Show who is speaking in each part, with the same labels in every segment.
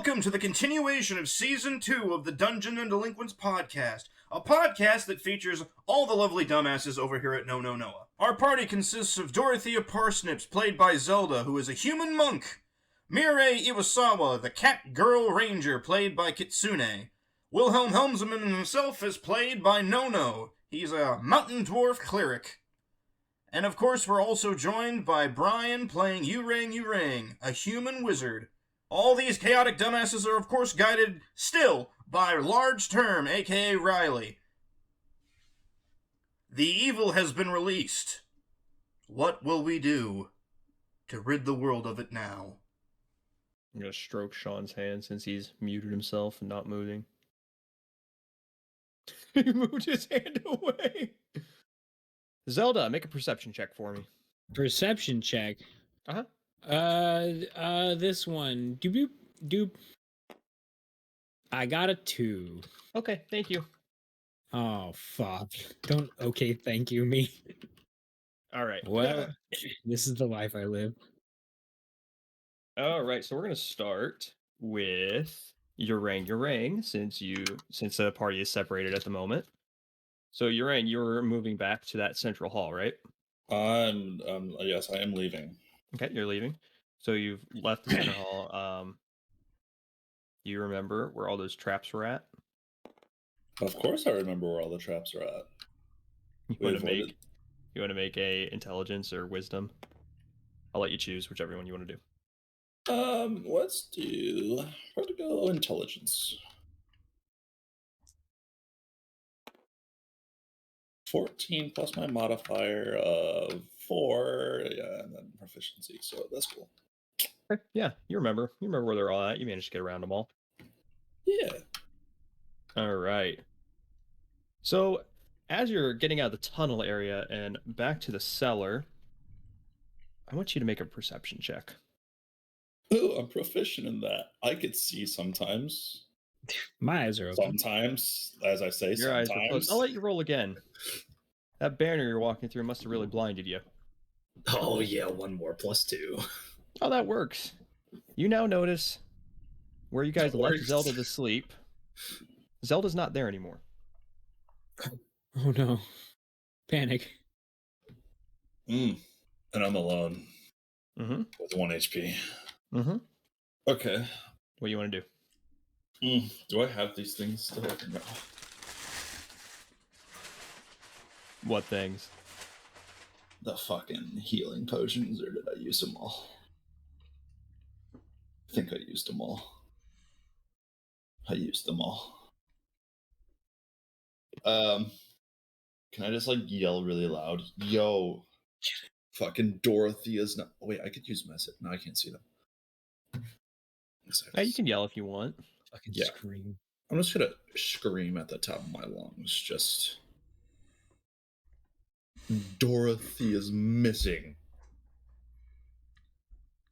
Speaker 1: Welcome to the continuation of Season 2 of the Dungeons and Delinquents podcast, a podcast that features all the lovely dumbasses over here at NoNoNoah. Our party consists of Dorathea Parsnips, played by Zelda, who is a human monk; Mirei Iwasawa, the cat girl ranger, played by Kitsune; Wilhelm Helmsman himself is played by NoNo. He's a mountain dwarf cleric. And of course, we're also joined by Brian, playing Urang, a human wizard. All these chaotic dumbasses are, of course, guided still by Large Term, aka Riley. The evil has been released. What will we do to rid the world of it now?
Speaker 2: I'm going to stroke Sean's hand since he's muted himself and not moving. He moved his hand away. Zelda, make a perception check for me.
Speaker 3: Perception check.
Speaker 2: Uh-huh.
Speaker 3: This one. Doop doop. I got a 2.
Speaker 2: Okay, thank you.
Speaker 3: Oh fuck! Don't okay, thank you me.
Speaker 2: All right.
Speaker 3: Well, this is the life I live.
Speaker 2: All right, so we're gonna start with Urang, since the party is separated at the moment. So Urang, you're moving back to that central hall, right?
Speaker 4: Yes, I am leaving.
Speaker 2: Okay, you're leaving. So you've left the center hall. You remember where all those traps were at?
Speaker 4: Of course I remember where all the traps are at.
Speaker 2: You want to make a intelligence or wisdom? I'll let you choose whichever one you want to do.
Speaker 4: Let's go intelligence. 14 plus my modifier of 4, yeah, and then proficiency, so that's cool.
Speaker 2: Okay, yeah, you remember where they're all at. You managed to get around them all.
Speaker 4: Yeah.
Speaker 2: All right. So as you're getting out of the tunnel area and back to the cellar, I want you to make a perception check.
Speaker 4: Ooh, I'm proficient in that. I could see sometimes.
Speaker 3: My eyes are open.
Speaker 4: Sometimes, as I say,
Speaker 2: Your eyes are
Speaker 4: sometimes.
Speaker 2: closed. I'll let you roll again. That banner you're walking through must have really blinded you.
Speaker 5: Oh yeah, 1 more plus 2.
Speaker 2: Oh, that works. You now notice where you guys left Zelda to sleep. Zelda's not there anymore.
Speaker 3: Oh no! Panic.
Speaker 4: And I'm alone.
Speaker 2: Mm-hmm.
Speaker 4: With 1 HP.
Speaker 2: Mm-hmm.
Speaker 4: Okay.
Speaker 2: What do you want to do?
Speaker 4: Do I have these things still? No.
Speaker 2: What things?
Speaker 4: The fucking healing potions, or did I use them all? I think I used them all. Can I just yell really loud? Yo, fucking Dorothea's not. Oh, wait, I could use message. No, I can't see them.
Speaker 2: Yeah, you can yell if you want.
Speaker 3: Fucking
Speaker 4: Yeah.
Speaker 3: scream.
Speaker 4: I'm just gonna scream at the top of my lungs. Just Dorothea's missing.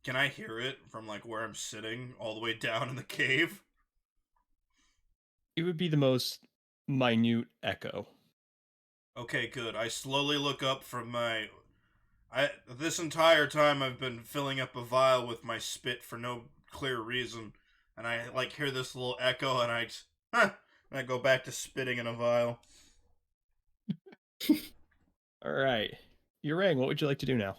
Speaker 1: Can I hear it from where I'm sitting all the way down in the cave?
Speaker 2: It would be the most minute echo.
Speaker 1: Okay, good. I slowly look up from my... This entire time I've been filling up a vial with my spit for no clear reason, and I hear this little echo, and I go back to spitting in a vial.
Speaker 2: All right. Urang, what would you like to do now?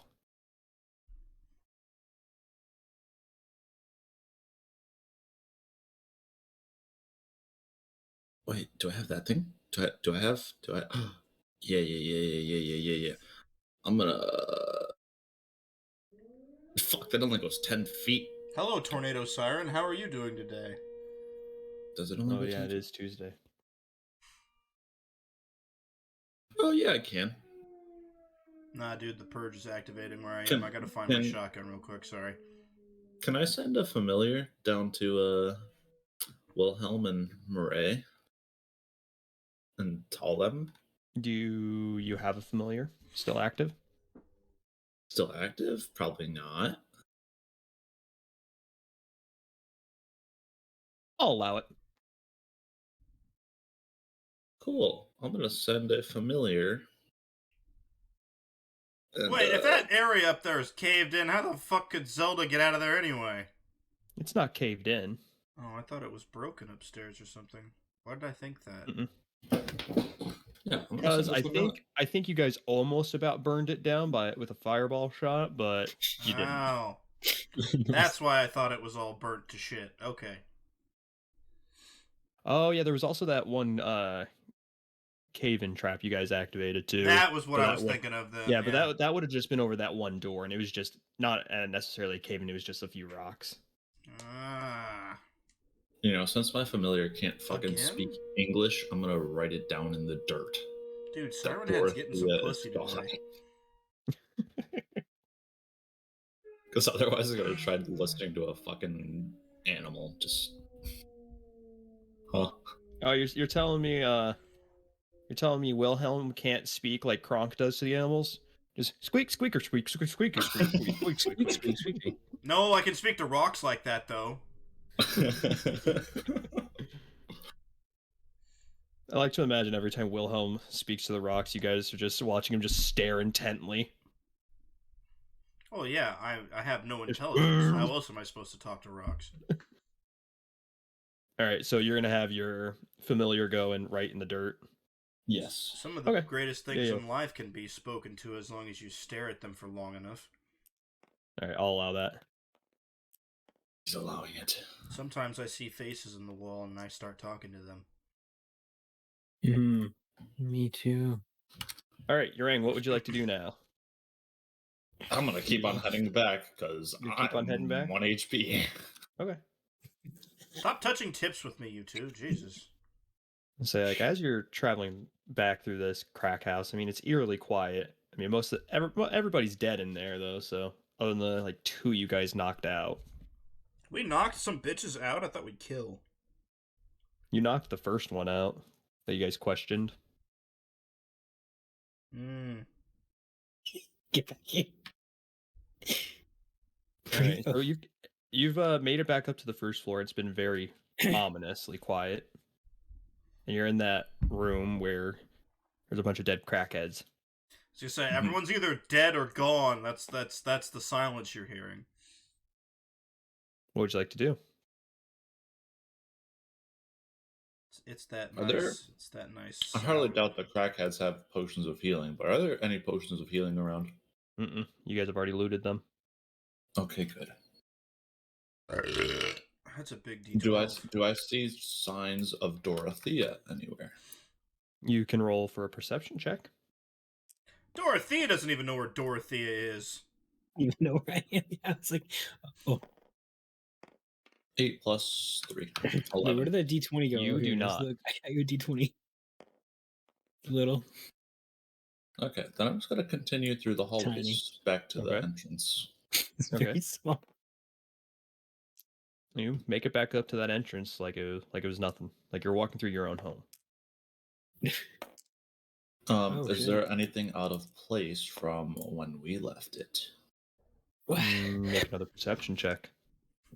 Speaker 4: Wait, do I have that thing? Do I have? Yeah. I'm gonna... Fuck, that only goes 10 feet.
Speaker 1: Hello, Tornado Siren. How are you doing today?
Speaker 4: Does it only
Speaker 2: Oh,
Speaker 4: go
Speaker 2: yeah,
Speaker 4: 10
Speaker 2: it
Speaker 4: feet?
Speaker 2: is Tuesday.
Speaker 4: Oh, yeah, I can.
Speaker 1: Nah, dude, the purge is activating where I am. I gotta find my shotgun real quick, sorry.
Speaker 4: Can I send a familiar down to Wilhelm and Mirei and tell them?
Speaker 2: Do you have a familiar still active?
Speaker 4: Still active? Probably not.
Speaker 2: I'll allow it.
Speaker 4: Cool. I'm gonna send a familiar. And,
Speaker 1: Wait, if that area up there is caved in, how the fuck could Zelda get out of there anyway?
Speaker 2: It's not caved in.
Speaker 1: Oh, I thought it was broken upstairs or something. Why did I think that?
Speaker 2: Mm-mm.
Speaker 4: Yeah, I'm gonna
Speaker 2: Because
Speaker 4: send a familiar.
Speaker 2: I think you guys almost about burned it down with a fireball shot, but you didn't.
Speaker 1: Oh, that's why I thought it was all burnt to shit. Okay.
Speaker 2: Oh yeah, there was also that one cave-in trap you guys activated too.
Speaker 1: That was what
Speaker 2: for
Speaker 1: I
Speaker 2: that
Speaker 1: was
Speaker 2: one.
Speaker 1: thinking of then.
Speaker 2: Yeah, but that would have just been over that one door, and it was just not necessarily a cave-in. It was just a few rocks.
Speaker 1: Ah.
Speaker 4: You know, since my familiar can't fucking
Speaker 1: Again?
Speaker 4: speak English, I'm gonna write it down in the dirt.
Speaker 1: Dude,
Speaker 4: That
Speaker 1: Siren Head's getting some
Speaker 4: Dorothea
Speaker 1: pussy
Speaker 4: is
Speaker 1: today.
Speaker 4: Because otherwise, I'm gonna try listening to a fucking animal. Just, huh?
Speaker 2: Oh, you're telling me Wilhelm can't speak like Kronk does to the animals? Just squeak, squeaker, squeak, squeak, squeaker, squeak, squeak, squeak, squeak, squeak, squeak, squeak.
Speaker 1: No, I can speak to rocks like that, though.
Speaker 2: I like to imagine every time Wilhelm speaks to the rocks, you guys are just watching him just stare intently.
Speaker 1: Oh, yeah, I have no
Speaker 2: Just-
Speaker 1: intelligence. How else am I supposed to talk to rocks?
Speaker 2: All right, so you're gonna have your familiar go and write in the dirt.
Speaker 4: Yes.
Speaker 1: Some of the
Speaker 2: Okay.
Speaker 1: greatest things
Speaker 2: Yeah.
Speaker 1: in life can be spoken to as long as you stare at them for long enough.
Speaker 2: All right, I'll allow that.
Speaker 4: He's allowing it.
Speaker 1: Sometimes I see faces in the wall and I start talking to them.
Speaker 3: Me too.
Speaker 2: All right, Yang, what would you like to do now?
Speaker 4: I'm gonna keep on heading back because
Speaker 2: You
Speaker 4: I'm
Speaker 2: keep on heading back?
Speaker 4: 1 HP.
Speaker 2: Okay.
Speaker 1: Stop touching tips with me, you two. Jesus.
Speaker 2: Say like as you're traveling back through this crack house, I mean it's eerily quiet. I mean everybody's dead in there though, so other than the like two you guys knocked out.
Speaker 1: We knocked some bitches out? I thought we'd kill.
Speaker 2: You knocked the first one out that you guys questioned.
Speaker 1: Hmm.
Speaker 3: Get back here.
Speaker 2: All right, so you've made it back up to the first floor. It's been very ominously quiet, and you're in that room where there's a bunch of dead crackheads.
Speaker 1: So you say everyone's either dead or gone. That's the silence you're hearing.
Speaker 2: What would you like to do?
Speaker 1: It's that
Speaker 4: Are
Speaker 1: nice.
Speaker 4: there-
Speaker 1: It's that nice.
Speaker 4: I hardly
Speaker 1: sound.
Speaker 4: doubt the crackheads have potions of healing, but are there any potions of healing around?
Speaker 2: Mm-mm. You guys have already looted them.
Speaker 4: Okay, good.
Speaker 1: That's a big D12.
Speaker 4: Do I see signs of Dorothea anywhere?
Speaker 2: You can roll for a perception check.
Speaker 1: Dorathea doesn't even know where Dorathea is.
Speaker 3: You know where I am? Yeah, I was like, oh,
Speaker 4: 8 plus 3.
Speaker 3: wait,
Speaker 4: 11.
Speaker 3: where did that D20 go?
Speaker 2: You
Speaker 3: Oh,
Speaker 2: do
Speaker 3: here it is.
Speaker 2: not.
Speaker 3: Look, I got your D20. Little.
Speaker 4: Okay, then I'm just gonna continue through the hallways back to the
Speaker 2: Okay.
Speaker 4: entrance.
Speaker 3: It's
Speaker 2: Okay.
Speaker 3: very small.
Speaker 2: You make it back up to that entrance like it was nothing. Like you're walking through your own home.
Speaker 3: Oh,
Speaker 4: Is
Speaker 3: shit.
Speaker 4: there anything out of place from when we left it?
Speaker 2: Make another perception check.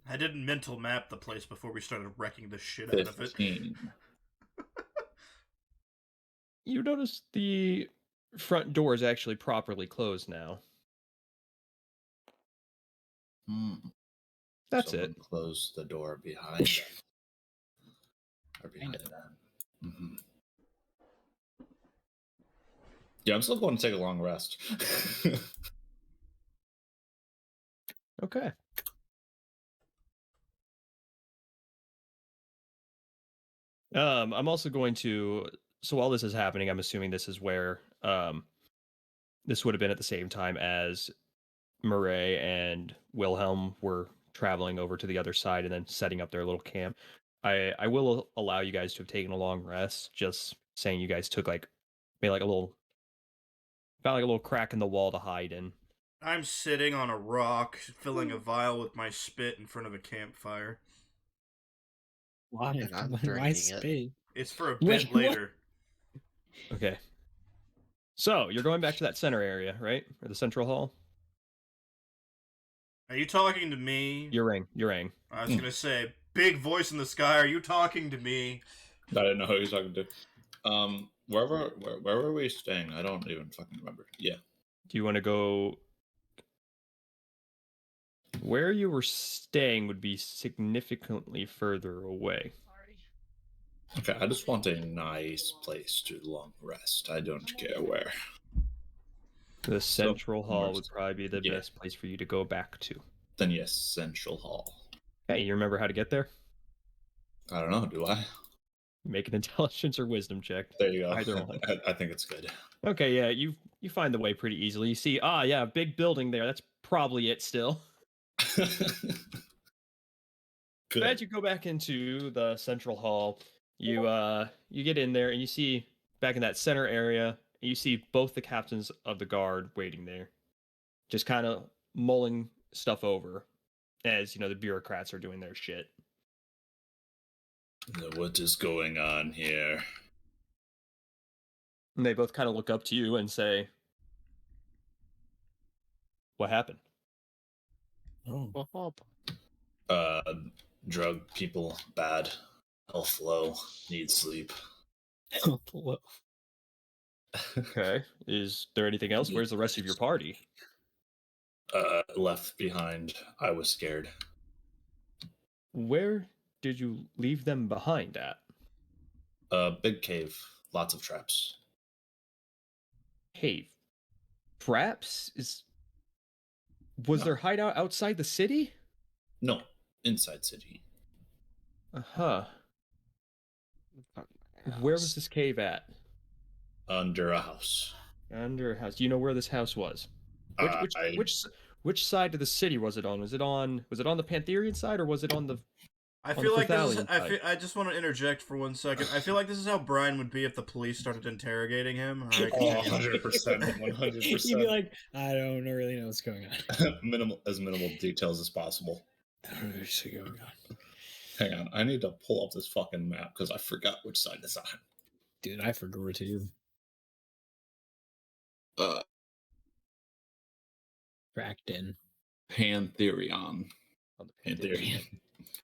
Speaker 1: I didn't mental map the place before we started wrecking the shit out of it.
Speaker 4: 15.
Speaker 2: You notice the front door is actually properly closed now.
Speaker 4: Hmm.
Speaker 2: That's
Speaker 4: Someone
Speaker 2: it.
Speaker 4: closed the door behind them. Or behind them. Mm-hmm. Yeah, I'm still going to take a long rest.
Speaker 2: Okay. I'm also going to. So while this is happening, I'm assuming this is where this would have been at the same time as Murray and Wilhelm were traveling over to the other side and then setting up their little camp. I will allow you guys to have taken a long rest. Just saying, you guys took made like a little, found like a little crack in the wall to hide in.
Speaker 1: I'm sitting on a rock, filling a vial with my spit in front of a campfire.
Speaker 3: Why?
Speaker 6: And I'm
Speaker 3: Why
Speaker 6: drinking it.
Speaker 3: spade?
Speaker 1: It's for a
Speaker 3: Wait,
Speaker 1: bit
Speaker 3: what?
Speaker 1: later.
Speaker 2: Okay. So you're going back to that center area, right? Or the central hall?
Speaker 1: Are you talking to me?
Speaker 2: You're
Speaker 1: I was gonna say, big voice in the sky. Are you talking to me?
Speaker 4: I didn't know who he was talking to. Where were we staying? I don't even fucking remember. Yeah.
Speaker 2: Do you want to go? Where you were staying would be significantly further away.
Speaker 4: Okay, I just want a nice place to long rest. I don't care where.
Speaker 2: The central hall would
Speaker 4: north.
Speaker 2: probably be the
Speaker 4: Yeah.
Speaker 2: best place for you to go back to.
Speaker 4: Then yes, Central Hall.
Speaker 2: Hey, you remember how to get there?
Speaker 4: I don't know, do I?
Speaker 2: Make an intelligence or wisdom check.
Speaker 4: There you go.
Speaker 2: Either one.
Speaker 4: I think it's good.
Speaker 2: Okay, yeah, you find the way pretty easily. You see, yeah, big building there. That's probably it still.
Speaker 4: Good.
Speaker 2: As you go back into the central hall, you get in there and you see back in that center area, and you see both the captains of the guard waiting there, just kind of mulling stuff over as the bureaucrats are doing their shit.
Speaker 4: What is going on here?
Speaker 2: And they both kind of look up to you and say, "What happened?"
Speaker 3: Oh.
Speaker 4: Drug people bad. Health low. Need sleep.
Speaker 2: Okay. Is there anything else? Where's the rest of your party?
Speaker 4: Left behind. I was scared.
Speaker 2: Where did you leave them behind at?
Speaker 4: Big cave. Lots of traps.
Speaker 2: Cave. Traps? Was
Speaker 4: No.
Speaker 2: their hideout outside the city?
Speaker 4: No, inside city.
Speaker 2: Uh-huh. Where was this cave at?
Speaker 4: Under a house.
Speaker 2: Under a house. Do you know where this house was?
Speaker 4: I-
Speaker 2: Which side of the city was it on? Was it on the Pantherian side, or was it on the?
Speaker 1: I
Speaker 2: On
Speaker 1: feel
Speaker 2: the
Speaker 1: like this is,
Speaker 2: Thethalian
Speaker 1: I just want to interject for 1 second. I feel like this is how Brian would be if the police started interrogating him. Alright,
Speaker 4: Oh,
Speaker 1: continue.
Speaker 4: 100%.
Speaker 3: You'd be like, I don't really know what's going on.
Speaker 4: minimal details as possible.
Speaker 3: I don't know what's going on.
Speaker 4: Hang on, I need to pull up this fucking map because I forgot which side it's on.
Speaker 3: Dude, I forgot too. Tracked in.
Speaker 4: Pantherion.
Speaker 2: On the
Speaker 4: Pantherion.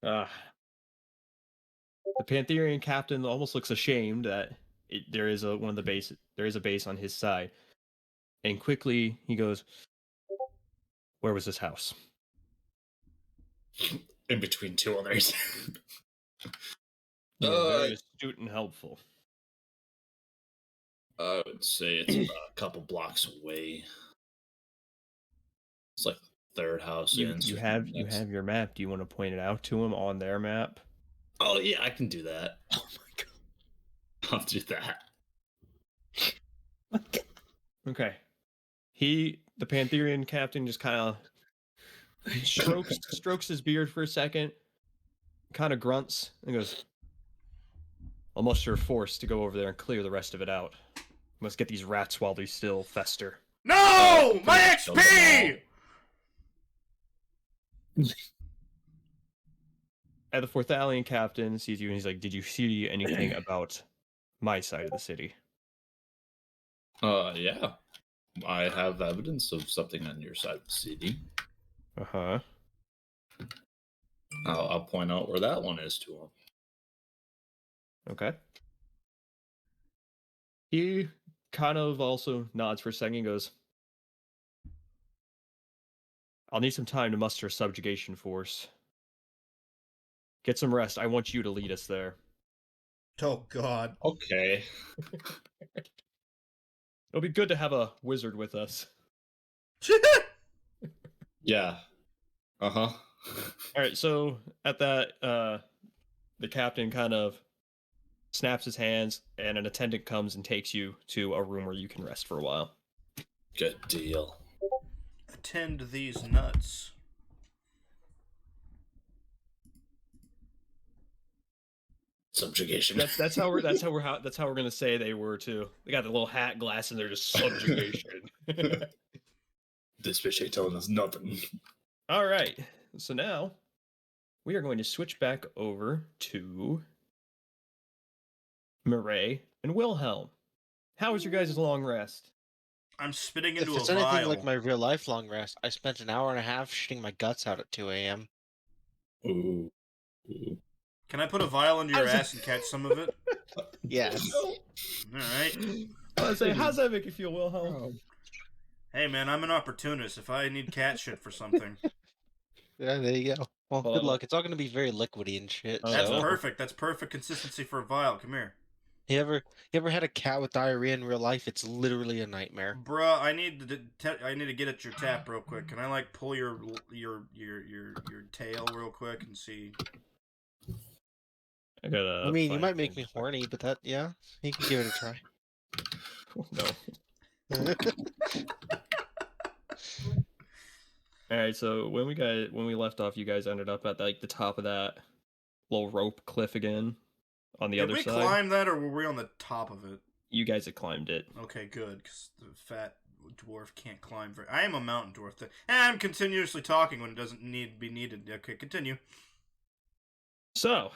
Speaker 2: The Pantherian captain almost looks ashamed that there is a base on his side, and quickly he goes, "Where was this house?"
Speaker 4: In between two others.
Speaker 2: You're very astute and helpful.
Speaker 4: I would say it's about a couple blocks away. It's like the third house
Speaker 2: You
Speaker 4: in.
Speaker 2: have your map. Do you want to point it out to him on their map?
Speaker 4: Oh yeah, I can do that.
Speaker 3: Oh my god.
Speaker 4: I'll do that.
Speaker 2: Okay. The Pantherian captain, just kind of strokes his beard for a second, kind of grunts, and goes, "Almost you're forced to go over there and clear the rest of it out. Must get these rats while they still fester."
Speaker 1: No! My
Speaker 4: Kill them
Speaker 1: XP!
Speaker 2: And the Thethalian captain sees you and he's like, "Did you see anything about my side of the city?"
Speaker 4: Yeah. I have evidence of something on your side of the city.
Speaker 2: Uh-huh.
Speaker 4: I'll point out where that one is to him.
Speaker 2: Okay. He kind of also nods for a second and goes, "I'll need some time to muster a subjugation force. Get some rest. I want you to lead us there."
Speaker 1: Oh, God.
Speaker 4: Okay.
Speaker 2: It'll be good to have a wizard with us.
Speaker 4: Yeah. Uh-huh.
Speaker 2: All right, so at that, the captain kind of snaps his hands, and an attendant comes and takes you to a room where you can rest for a while.
Speaker 4: Good deal.
Speaker 1: Attend these nuts.
Speaker 4: Subjugation.
Speaker 2: That's how we're gonna say they were too. They got the little hat, glass, and they're just subjugation.
Speaker 4: This bitch ain't telling us nothing.
Speaker 2: All right, so now we are going to switch back over to Murray and Wilhelm. How was your guys' long rest?
Speaker 1: I'm spitting
Speaker 6: If
Speaker 1: into
Speaker 6: it's
Speaker 1: a
Speaker 6: anything
Speaker 1: vial.
Speaker 6: like my real life long rest, I spent an hour and a half shitting my guts out at 2 a.m.
Speaker 4: Ooh. Ooh.
Speaker 1: Can I put a vial into your
Speaker 2: How's it-
Speaker 1: ass and catch some of it?
Speaker 6: Yes.
Speaker 1: Alright.
Speaker 2: I was saying, how's that make you feel, Wilhelm?
Speaker 3: Oh,
Speaker 1: Hey, man, I'm an opportunist if I need cat shit for something.
Speaker 6: Yeah, there you go. Well, good
Speaker 2: Well,
Speaker 6: luck. It's all gonna be very liquidy and shit.
Speaker 2: Oh,
Speaker 1: That's
Speaker 2: no.
Speaker 1: perfect. That's perfect consistency for a vial. Come here.
Speaker 6: You ever had a cat with diarrhea in real life? It's literally a nightmare.
Speaker 1: Bruh, I need to get at your tap real quick. Can I like pull your tail real quick and see?
Speaker 2: I gotta.
Speaker 6: I mean, you
Speaker 2: find
Speaker 6: might make me
Speaker 2: things.
Speaker 6: horny, but that, yeah, you can give it a try.
Speaker 2: No. All right. So when we left off, you guys ended up at like the top of that little rope cliff again on the
Speaker 1: Did
Speaker 2: other
Speaker 1: we
Speaker 2: side.
Speaker 1: climb that, or were we on the top of it?
Speaker 2: You guys had climbed it.
Speaker 1: Okay, good, because the fat dwarf can't climb very. I am a mountain dwarf. I'm continuously talking when it doesn't need to be needed. Okay, continue.
Speaker 2: So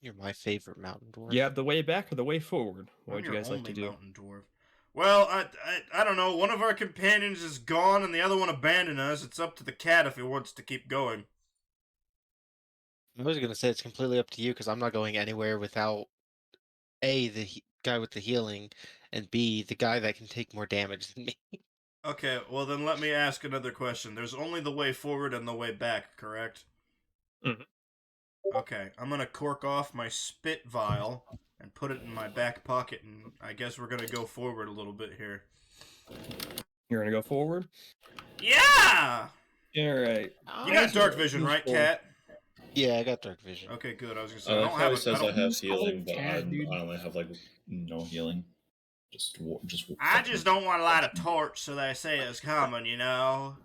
Speaker 6: You're my favorite mountain dwarf.
Speaker 2: you have the way back or the way forward. What
Speaker 1: I'm
Speaker 2: would you
Speaker 1: your
Speaker 2: guys like to
Speaker 1: only
Speaker 2: do?
Speaker 1: mountain dwarf. Well, I don't know. One of our companions is gone, and the other one abandoned us. It's up to the cat if he wants to keep going.
Speaker 6: I was gonna say it's completely up to you because I'm not going anywhere without A, the guy with the healing, and B, the guy that can take more damage than me.
Speaker 1: Okay, well then let me ask another question. There's only the way forward and the way back, correct?
Speaker 2: Mhm.
Speaker 1: Okay, I'm gonna cork off my spit vial and put it in my back pocket, and I guess we're gonna go forward a little bit here.
Speaker 2: You're gonna go forward.
Speaker 1: Yeah!
Speaker 2: All right.
Speaker 1: You got dark vision, right, Cat?
Speaker 6: Yeah, I got dark vision.
Speaker 1: Okay, good. I was gonna say
Speaker 4: I
Speaker 1: I
Speaker 4: like
Speaker 1: don't
Speaker 4: how
Speaker 1: have.
Speaker 4: he says I
Speaker 1: I
Speaker 4: have healing, but
Speaker 3: Cat, dude.
Speaker 4: I only have like no healing. Just.
Speaker 1: I just don't want to light a torch, so they say it's coming. You know.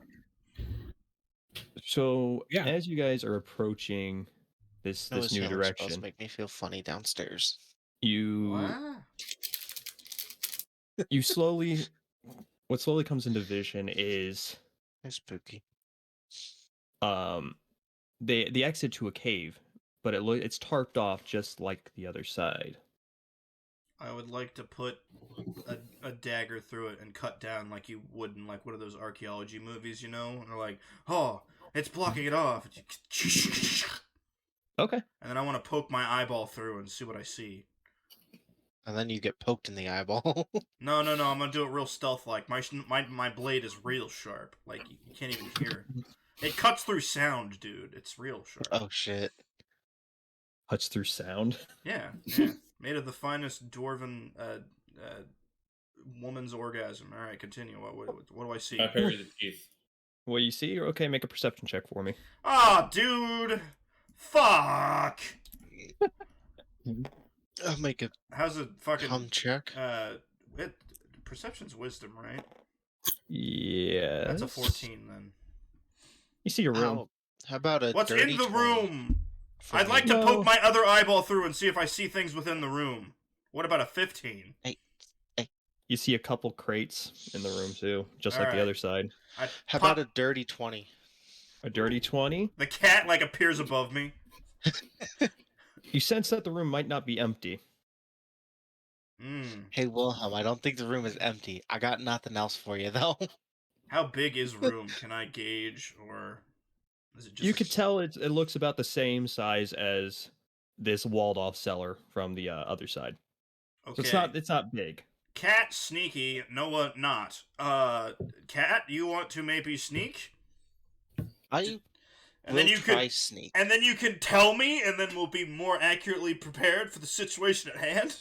Speaker 2: So
Speaker 3: Yeah.
Speaker 2: as you guys are approaching this
Speaker 6: Those
Speaker 2: new
Speaker 6: healing spells
Speaker 2: direction,
Speaker 6: make me feel funny downstairs.
Speaker 2: you
Speaker 1: What?
Speaker 2: you slowly what slowly comes into vision is
Speaker 6: It's spooky.
Speaker 2: the exit to a cave, but it's tarped off just like the other side.
Speaker 1: I would like to put a dagger through it and cut down like you would in like one of those archaeology movies, you know? And they're like, oh, it's blocking it off.
Speaker 2: Okay.
Speaker 1: And then I want to poke my eyeball through and see what I see.
Speaker 6: And then you get poked in the eyeball.
Speaker 1: No, I'm gonna do it real stealth-like. My blade is real sharp. Like you can't even hear. It cuts through sound, dude. It's real sharp.
Speaker 6: Oh shit.
Speaker 2: Cuts through sound.
Speaker 1: Yeah. Made of the finest dwarven woman's orgasm. All right, continue. What do I see?
Speaker 4: I parry the teeth.
Speaker 2: What you see? Okay, make a perception check for me.
Speaker 1: Ah, dude. Fuck.
Speaker 6: I'll make a
Speaker 1: How's it fucking
Speaker 6: cum check.
Speaker 1: perception's wisdom, right?
Speaker 2: Yeah.
Speaker 1: That's a 14 then.
Speaker 2: You see your room.
Speaker 6: How about a
Speaker 1: What's
Speaker 6: dirty
Speaker 1: in the
Speaker 6: 20
Speaker 1: room?
Speaker 6: for
Speaker 1: I'd
Speaker 6: me?
Speaker 1: like to
Speaker 2: No.
Speaker 1: poke my other eyeball through and see if I see things within the room. What about a 15?
Speaker 2: You see a couple crates in the room too, just like the
Speaker 1: Alright.
Speaker 2: other side.
Speaker 6: How about a dirty 20?
Speaker 2: A dirty 20.
Speaker 1: The cat like appears above me.
Speaker 2: You sense that the room might not be empty.
Speaker 6: Hey Wilhelm, I don't think the room is empty. I got nothing else for you though.
Speaker 1: How big is room? Can I gauge, or is it just?
Speaker 2: You could tell it looks about the same size as this walled off cellar from the other side.
Speaker 1: Okay.
Speaker 2: So it's not big.
Speaker 1: Cat sneaky, Noah not. Cat, you want to maybe sneak?
Speaker 6: I
Speaker 1: And
Speaker 6: will
Speaker 1: then you
Speaker 6: try
Speaker 1: could,
Speaker 6: sneak.
Speaker 1: and then you can tell me, and then we'll be more accurately prepared for the situation at hand.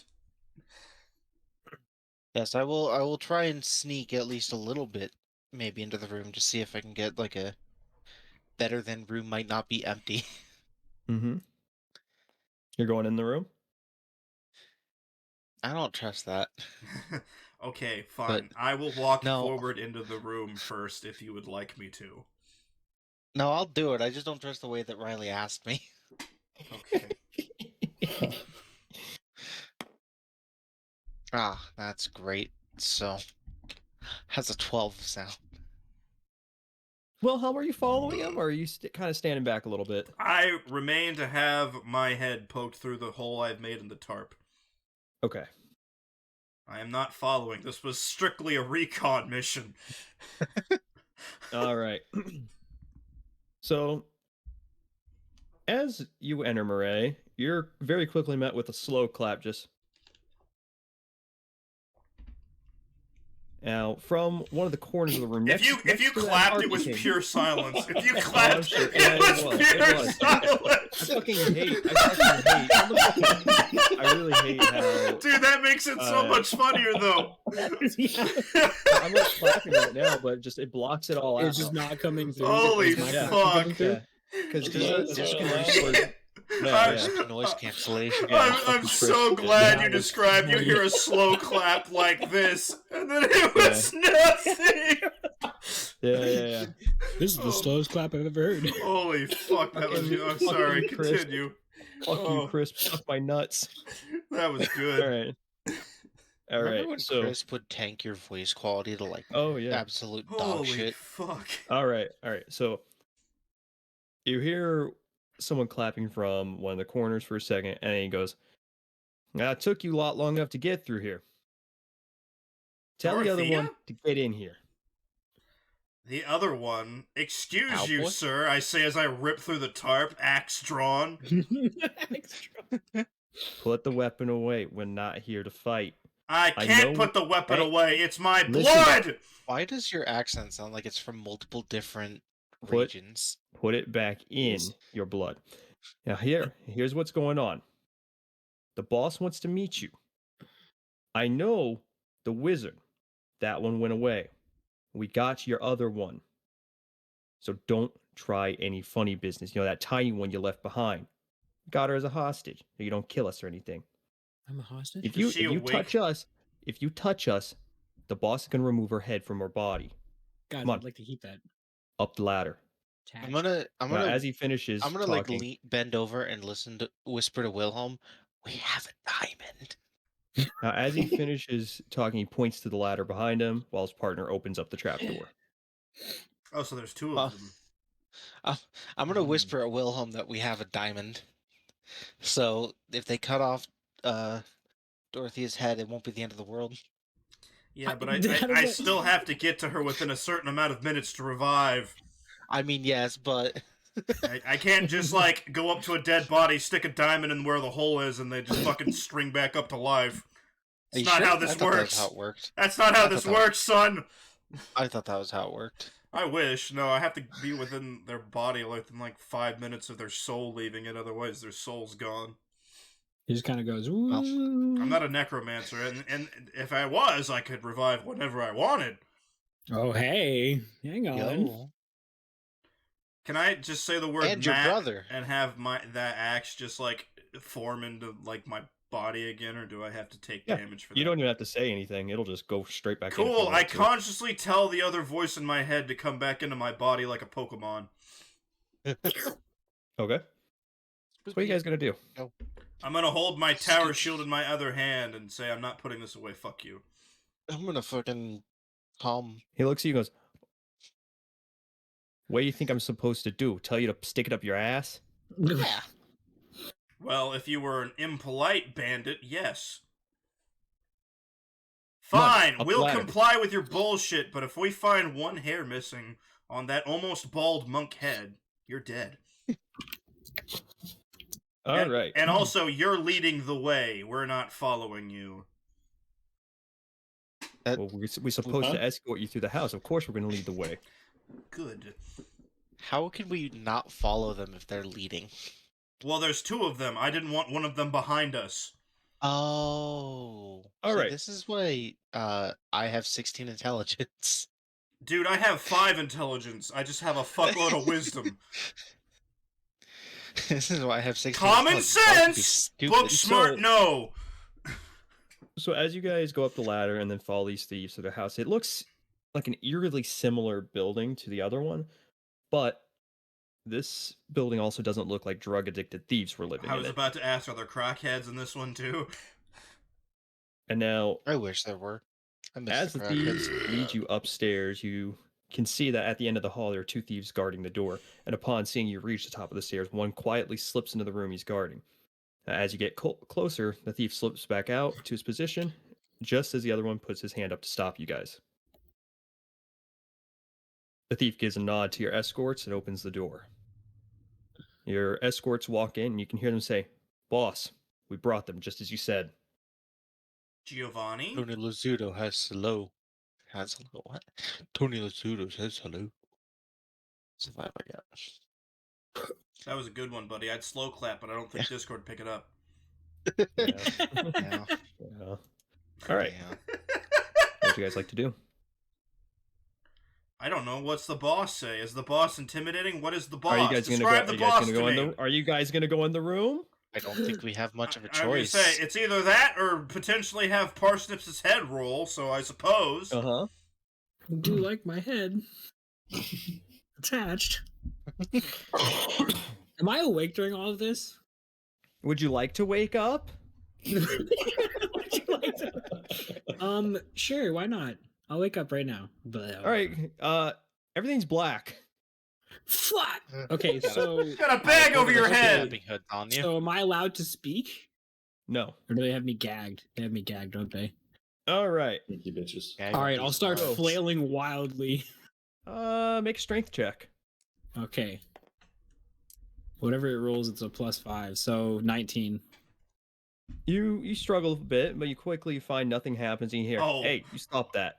Speaker 6: Yes, I will. I will try and sneak at least a little bit, maybe into the room, to see if I can get like a better than room might not be empty.
Speaker 2: Mm-hmm. You're going in the room?
Speaker 6: I don't trust that.
Speaker 1: Okay, fine.
Speaker 6: But
Speaker 1: I will walk
Speaker 6: no.
Speaker 1: forward into the room first if you would like me to.
Speaker 6: No, I'll do it. I just don't trust the way that Riley asked me.
Speaker 1: Okay.
Speaker 6: Ah, that's great. So, has a 12 sound.
Speaker 2: Well, how are you following him, or are you kind of standing back a little bit?
Speaker 1: I remain to have my head poked through the hole I've made in the tarp.
Speaker 2: Okay.
Speaker 1: I am not following. This was strictly a recon mission.
Speaker 2: All right. So, as you enter Murray, you're very quickly met with a slow clap, Now, from one of the corners of the room,
Speaker 1: If you
Speaker 2: to that
Speaker 1: clapped,
Speaker 2: heart
Speaker 1: it was
Speaker 2: came.
Speaker 1: pure silence. If you
Speaker 2: Oh, I'm
Speaker 1: clapped,
Speaker 2: sure.
Speaker 1: it
Speaker 2: Yeah,
Speaker 1: was pure
Speaker 2: was.
Speaker 1: silence.
Speaker 2: I really hate how
Speaker 1: Dude, that makes it so much funnier though.
Speaker 2: I'm like clapping right now, but just it blocks it all out.
Speaker 3: It's just not coming through.
Speaker 1: Holy
Speaker 3: It's my clap
Speaker 1: fuck.
Speaker 3: coming through.
Speaker 2: Yeah, because
Speaker 6: There's noise cancellation.
Speaker 1: I'm so glad you described. You hear a slow clap like this, and then it was nothing.
Speaker 2: Yeah.
Speaker 3: This is the slowest clap I've ever heard.
Speaker 1: Holy fuck, that was. I'm sorry. Continue.
Speaker 2: Fuck you, Chris. Suck my nuts.
Speaker 1: That was good.
Speaker 2: All
Speaker 6: Remember
Speaker 2: right.
Speaker 6: when
Speaker 2: So,
Speaker 6: Chris would tank your voice quality to like
Speaker 2: oh yeah.
Speaker 6: absolute dog
Speaker 1: Holy
Speaker 6: shit?
Speaker 1: fuck.
Speaker 2: All right. So you hear someone clapping from one of the corners for a second, and then he goes, "It took you a lot long enough to get through here. Tell the other
Speaker 1: Dorothea?
Speaker 2: one to get in here."
Speaker 1: The other one, excuse you,
Speaker 6: Cowboy?
Speaker 1: sir, I say as I rip through the tarp, axe drawn.
Speaker 2: Put the weapon away. We're not here to fight.
Speaker 1: I
Speaker 2: I
Speaker 1: can't
Speaker 2: know-
Speaker 1: put the weapon
Speaker 2: Hey,
Speaker 1: away. It's my
Speaker 2: listen.
Speaker 1: blood.
Speaker 6: Why does your accent sound like it's from multiple different
Speaker 2: Put-
Speaker 6: regions?
Speaker 2: Put it back in your blood. Now here's what's going on. The boss wants to meet you. I know the wizard. That one went away. We got your other one. So don't try any funny business. You know, that tiny one you left behind. Got her as a hostage. So you don't kill us or anything.
Speaker 3: I'm a hostage?
Speaker 2: If
Speaker 1: Is
Speaker 2: you
Speaker 1: she awake?
Speaker 2: touch us, the boss is gonna remove her head from her body.
Speaker 3: God,
Speaker 2: Come on.
Speaker 3: I'd like to keep that.
Speaker 2: Up the ladder.
Speaker 6: I'm
Speaker 3: Tagged.
Speaker 6: gonna
Speaker 2: As he finishes
Speaker 6: I'm gonna
Speaker 2: talking,
Speaker 6: bend over and whisper to Wilhelm, "We have a diamond."
Speaker 2: as he finishes talking, he points to the ladder behind him while his partner opens up the trapdoor.
Speaker 1: Oh, so there's two
Speaker 6: Uh,
Speaker 1: of them.
Speaker 6: I'm gonna
Speaker 3: Hmm.
Speaker 6: whisper at Wilhelm that we have a diamond. So if they cut off Dorothea's head, it won't be the end of the world.
Speaker 1: Yeah, but
Speaker 3: How
Speaker 1: I
Speaker 3: does that-
Speaker 1: still have to get to her within a certain amount of minutes to revive.
Speaker 6: I mean, yes, but
Speaker 1: I can't just, like, go up to a dead body, stick a diamond in where the hole is, and they just fucking string back up to life.
Speaker 6: Are you
Speaker 1: It's not
Speaker 6: sure?
Speaker 1: how
Speaker 6: I
Speaker 1: this
Speaker 6: thought
Speaker 1: works.
Speaker 6: That's how it worked.
Speaker 1: That's not how
Speaker 6: I
Speaker 1: this
Speaker 6: thought that-
Speaker 1: works, son!
Speaker 6: I thought that was how it worked.
Speaker 1: I wish. No, I have to be within their body within, like, 5 minutes of their soul leaving it, otherwise their soul's gone.
Speaker 3: He just kind of goes,
Speaker 1: I'm not a necromancer, and if I was, I could revive whenever I wanted.
Speaker 3: Oh, hey. Hang on.
Speaker 6: Yo.
Speaker 1: Can I just say the word
Speaker 6: And your
Speaker 1: Matt
Speaker 6: brother.
Speaker 1: and have that axe just, like, form into, like, my body again, or do I have to take
Speaker 2: Yeah,
Speaker 1: damage for that?
Speaker 2: You don't even have to say anything. It'll just go straight back in. if you
Speaker 1: Cool,
Speaker 2: want
Speaker 1: I
Speaker 2: it to.
Speaker 1: consciously tell the other voice in my head to come back into my body like a Pokemon.
Speaker 2: Okay. So what are you guys gonna do?
Speaker 1: I'm gonna hold my tower shield in my other hand and say, I'm not putting this away, fuck you.
Speaker 6: I'm gonna fucking calm.
Speaker 2: He looks at you and goes, "What do you think I'm supposed to do? Tell you to stick it up your ass?"
Speaker 6: Yeah.
Speaker 1: Well, if you were an impolite bandit, yes.
Speaker 2: Come on,
Speaker 1: Fine,
Speaker 2: up the
Speaker 1: we'll
Speaker 2: ladder.
Speaker 1: comply with your bullshit, but if we find one hair missing on that almost bald monk head, you're dead.
Speaker 2: All right.
Speaker 1: And also, you're leading the way. We're not following you.
Speaker 2: Well, we're supposed to escort you through the house. Of course, we're gonna lead the way.
Speaker 1: Good.
Speaker 6: How can we not follow them if they're leading?
Speaker 1: Well, there's two of them. I didn't want one of them behind us.
Speaker 6: Oh.
Speaker 2: All
Speaker 6: so
Speaker 2: right.
Speaker 6: This is why I have 16 intelligence.
Speaker 1: Dude, I have 5 intelligence. I just have a fuckload of wisdom.
Speaker 6: This is why I have 16
Speaker 1: Common
Speaker 6: intelligence. I would be
Speaker 1: sense!
Speaker 6: stupid.
Speaker 1: Book smart, no!
Speaker 2: So as you guys go up the ladder and then follow these thieves to their house, it looks like an eerily similar building to the other one, but this building also doesn't look like drug-addicted thieves were living
Speaker 1: I
Speaker 2: in
Speaker 1: was
Speaker 2: it.
Speaker 1: about to ask, are there crackheads in this one too?
Speaker 2: And now,
Speaker 6: I wish there were. I miss
Speaker 2: as
Speaker 6: the
Speaker 2: the thieves
Speaker 6: crackheads.
Speaker 2: lead you upstairs, you can see that at the end of the hall there are 2 thieves guarding the door. And upon seeing you reach the top of the stairs, one quietly slips into the room he's guarding. As you get closer, the thief slips back out to his position, just as the other one puts his hand up to stop you guys. The thief gives a nod to your escorts and opens the door. Your escorts walk in, and you can hear them say, "Boss, we brought them, just as you said."
Speaker 1: Giovanni?
Speaker 6: Tony Luzudo has slow. has hello. What? Tony Lasudo says hello. Survive, I guess.
Speaker 1: That was a good one, buddy. I'd slow clap, but I don't think Discord pick it up.
Speaker 2: Yeah.
Speaker 6: Yeah.
Speaker 2: Yeah. All right.
Speaker 6: Yeah.
Speaker 2: What would you guys like to do?
Speaker 1: I don't know. What's the boss say? Is the boss intimidating? What is the boss?
Speaker 2: Are you guys gonna
Speaker 1: Describe
Speaker 2: go?
Speaker 1: the
Speaker 2: Are you guys
Speaker 1: boss
Speaker 2: gonna
Speaker 1: to
Speaker 2: go in
Speaker 1: me.
Speaker 2: the? Are you guys gonna go in the room?
Speaker 6: I don't think we have much of a
Speaker 1: I'm gonna
Speaker 6: choice.
Speaker 1: say it's either that or potentially have Parsnips' head roll. So I suppose.
Speaker 2: Uh huh.
Speaker 3: I do like my head attached. Am I awake during all of this?
Speaker 2: Would you like to wake up?
Speaker 3: Would you like to- Sure, why not? I'll wake up right now. But
Speaker 2: All right. Everything's black.
Speaker 3: Fuck. Okay, so
Speaker 1: Got a bag over your head.
Speaker 6: Camping hood on you.
Speaker 3: so am I allowed to speak,
Speaker 2: No.
Speaker 3: or do they have me gagged? They have me gagged, don't they?
Speaker 2: All right.
Speaker 4: Sneaky bitches.
Speaker 6: Yeah,
Speaker 3: All right, I'll start
Speaker 2: Go.
Speaker 3: flailing wildly.
Speaker 2: Make a strength check.
Speaker 3: Okay. Whatever it rolls, it's a +5, so 19.
Speaker 2: You struggle a bit, but you quickly find nothing happens. And you hear,
Speaker 1: Oh.
Speaker 2: "Hey, you stop that!"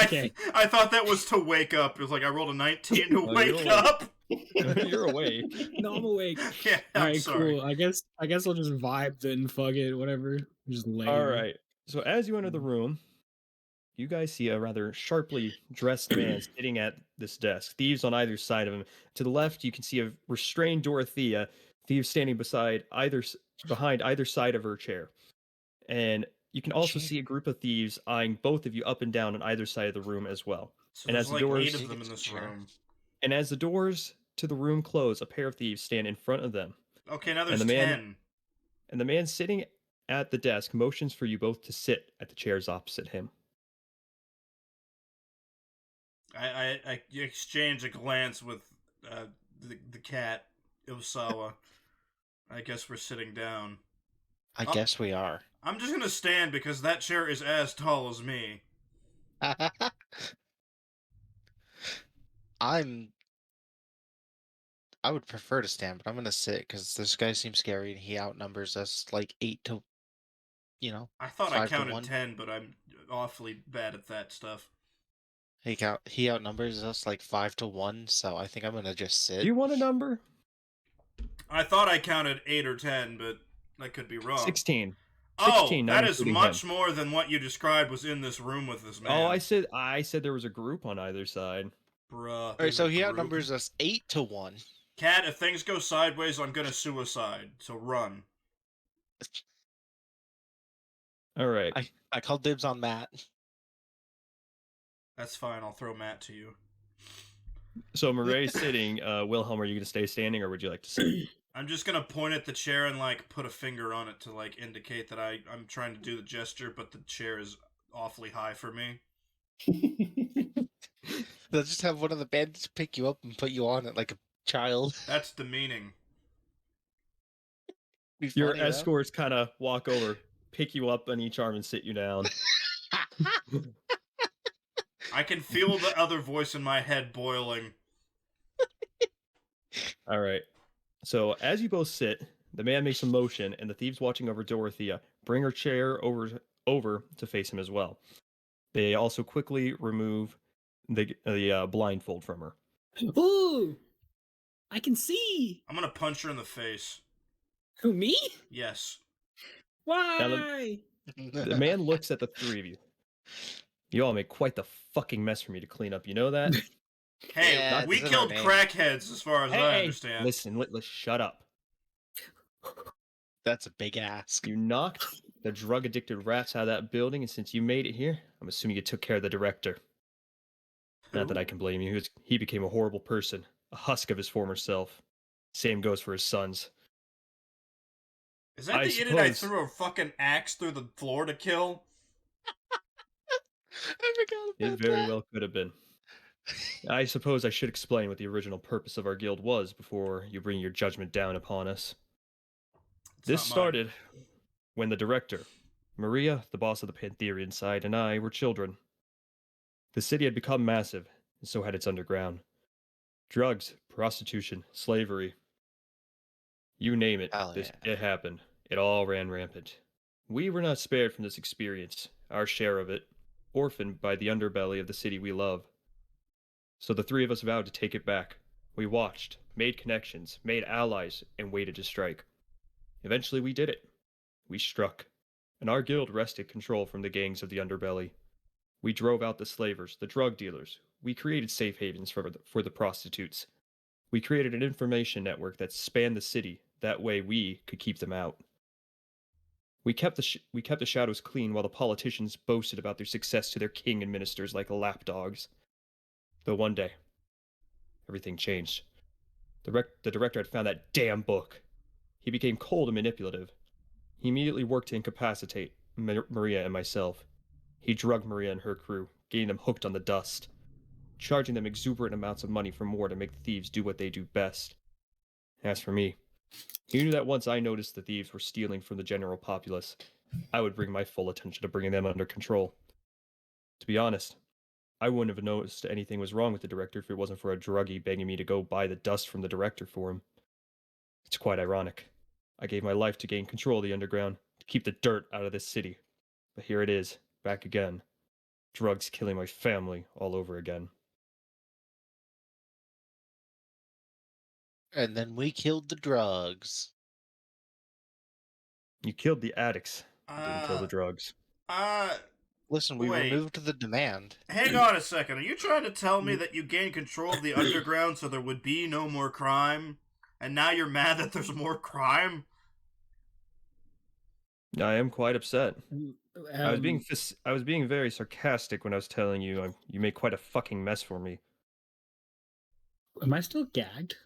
Speaker 3: Okay.
Speaker 1: I thought that was to wake up. It was like I rolled a 19 to
Speaker 2: No,
Speaker 1: wake
Speaker 2: you're
Speaker 1: up.
Speaker 2: You're awake.
Speaker 3: No, I'm awake.
Speaker 1: Yeah,
Speaker 3: All
Speaker 1: I'm
Speaker 3: right,
Speaker 1: sorry.
Speaker 3: cool. I guess I'll just vibe then. Fuck it, whatever. Just lay.
Speaker 2: All right. So as you enter the room, you guys see a rather sharply dressed man sitting at this desk. Thieves on either side of him. To the left, you can see a restrained Dorathea. Thieves standing behind either side of her chair. And you can also see a group of thieves eyeing both of you up and down on either side of the room as well.
Speaker 1: So
Speaker 2: And
Speaker 1: there's
Speaker 2: as the
Speaker 1: like
Speaker 2: doors-
Speaker 1: 8 of them in this
Speaker 6: Sure.
Speaker 1: room.
Speaker 2: And as the doors to the room close, a pair of thieves stand in front of them.
Speaker 1: Okay, now there's
Speaker 2: the man-
Speaker 1: 10.
Speaker 2: And the man sitting at the desk motions for you both to sit at the chairs opposite him.
Speaker 1: I exchange a glance with the cat, Osawa. I guess we're sitting down.
Speaker 6: I guess we are.
Speaker 1: I'm just gonna stand because that chair is as tall as me.
Speaker 6: I would prefer to stand, but I'm gonna sit because this guy seems scary and he outnumbers us like 8 to,
Speaker 1: I thought I
Speaker 6: 5 to
Speaker 1: counted
Speaker 6: 1.
Speaker 1: 10, but I'm awfully bad at that stuff.
Speaker 6: He outnumbers us like 5 to 1, so I think I'm gonna just sit.
Speaker 2: Do you want a number?
Speaker 1: I thought I counted 8 or 10, but I could be wrong.
Speaker 2: 16.
Speaker 1: Oh,
Speaker 2: 16, not
Speaker 1: that is
Speaker 2: including
Speaker 1: much
Speaker 2: him.
Speaker 1: more than what you described was in this room with this man.
Speaker 2: Oh, I said there was a group on either side.
Speaker 1: Bruh.
Speaker 6: All right,
Speaker 1: there's
Speaker 6: so
Speaker 1: a
Speaker 6: he
Speaker 1: group.
Speaker 6: outnumbers us 8 to 1.
Speaker 1: Cat, if things go sideways, I'm gonna suicide. So run.
Speaker 2: All right.
Speaker 6: I called dibs on Matt.
Speaker 1: That's fine. I'll throw Matt to you.
Speaker 2: So Murray's sitting. Wilhelm, are you going to stay standing or would you like to sit?
Speaker 1: I'm just gonna point at the chair and like put a finger on it to like indicate that I'm trying to do the gesture, but the chair is awfully high for me.
Speaker 6: They'll just have one of the bandits pick you up and put you on it like a child.
Speaker 1: That's demeaning.
Speaker 6: Be
Speaker 2: Your
Speaker 6: funny, though.
Speaker 2: escorts kind of walk over, pick you up on each arm and sit you down.
Speaker 1: I can feel the other voice in my head boiling.
Speaker 2: All right. So as you both sit, the man makes a motion, and the thieves watching over Dorothea bring her chair over to face him as well. They also quickly remove the blindfold from her.
Speaker 3: Ooh, I can see.
Speaker 1: I'm gonna punch her in the face.
Speaker 3: Who, me?
Speaker 1: Yes.
Speaker 3: Why?
Speaker 2: The man looks at the three of you. You all make quite the fucking mess for me to clean up. You know that?
Speaker 1: Hey,
Speaker 6: Yeah,
Speaker 1: we
Speaker 6: this is
Speaker 1: killed
Speaker 6: our name.
Speaker 1: crackheads as far as I
Speaker 2: Hey,
Speaker 1: understand.
Speaker 2: listen, let's shut up.
Speaker 6: That's a big ask.
Speaker 2: You knocked the drug-addicted rats out of that building, and since you made it here, I'm assuming you took care of the director. Not that I can blame you. He became a horrible person, a husk of his former self. Same goes for his sons.
Speaker 1: Is that
Speaker 2: I
Speaker 1: the idiot I
Speaker 2: suppose-
Speaker 1: threw a fucking axe through the floor to kill?
Speaker 6: I forgot
Speaker 2: It
Speaker 6: about
Speaker 2: very
Speaker 6: that.
Speaker 2: well could have been. I suppose I should explain what the original purpose of our guild was before you bring your judgment down upon us.
Speaker 1: It's
Speaker 2: This
Speaker 1: not mine.
Speaker 2: started when the director, Maria, the boss of the Pantherian side, and I were children. The city had become massive, and so had its underground. Drugs, prostitution, slavery. You name it,
Speaker 6: Hell
Speaker 2: it happened. It all ran rampant. We were not spared from this experience, our share of it. orphaned by the underbelly of the city we love. So the three of us vowed to take it back. We watched, made connections, made allies, and waited to strike. Eventually we did it. We struck, and our guild wrested control from the gangs of the underbelly. We drove out the slavers, the drug dealers. We created safe havens for the prostitutes. We created an information network that spanned the city. That way we could keep them out. We kept the shadows clean while the politicians boasted about their success to their king and ministers like lapdogs. Though one day, everything changed. The director had found that damn book. He became cold and manipulative. He immediately worked to incapacitate Maria and myself. He drugged Maria and her crew, getting them hooked on the dust, charging them exuberant amounts of money for more to make the thieves do what they do best. As for me, he knew that once I noticed the thieves were stealing from the general populace, I would bring my full attention to bringing them under control. To be honest, I wouldn't have noticed anything was wrong with the director if it wasn't for a druggie begging me to go buy the dust from the director for him. It's quite ironic. I gave my life to gain control of the underground, to keep the dirt out of this city. But here it is, back again. Drugs killing my family all over again.
Speaker 6: And then we killed the drugs.
Speaker 2: You killed the addicts. You didn't kill the drugs.
Speaker 6: Listen, we
Speaker 1: Wait.
Speaker 6: removed the demand.
Speaker 1: Hang on a second. Are you trying to tell me that you gained control of the underground so there would be no more crime? And now you're mad that there's more crime?
Speaker 2: I am quite upset. I was
Speaker 3: Um,
Speaker 2: being very sarcastic when I was telling you you made quite a fucking mess for me.
Speaker 3: Am I still gagged?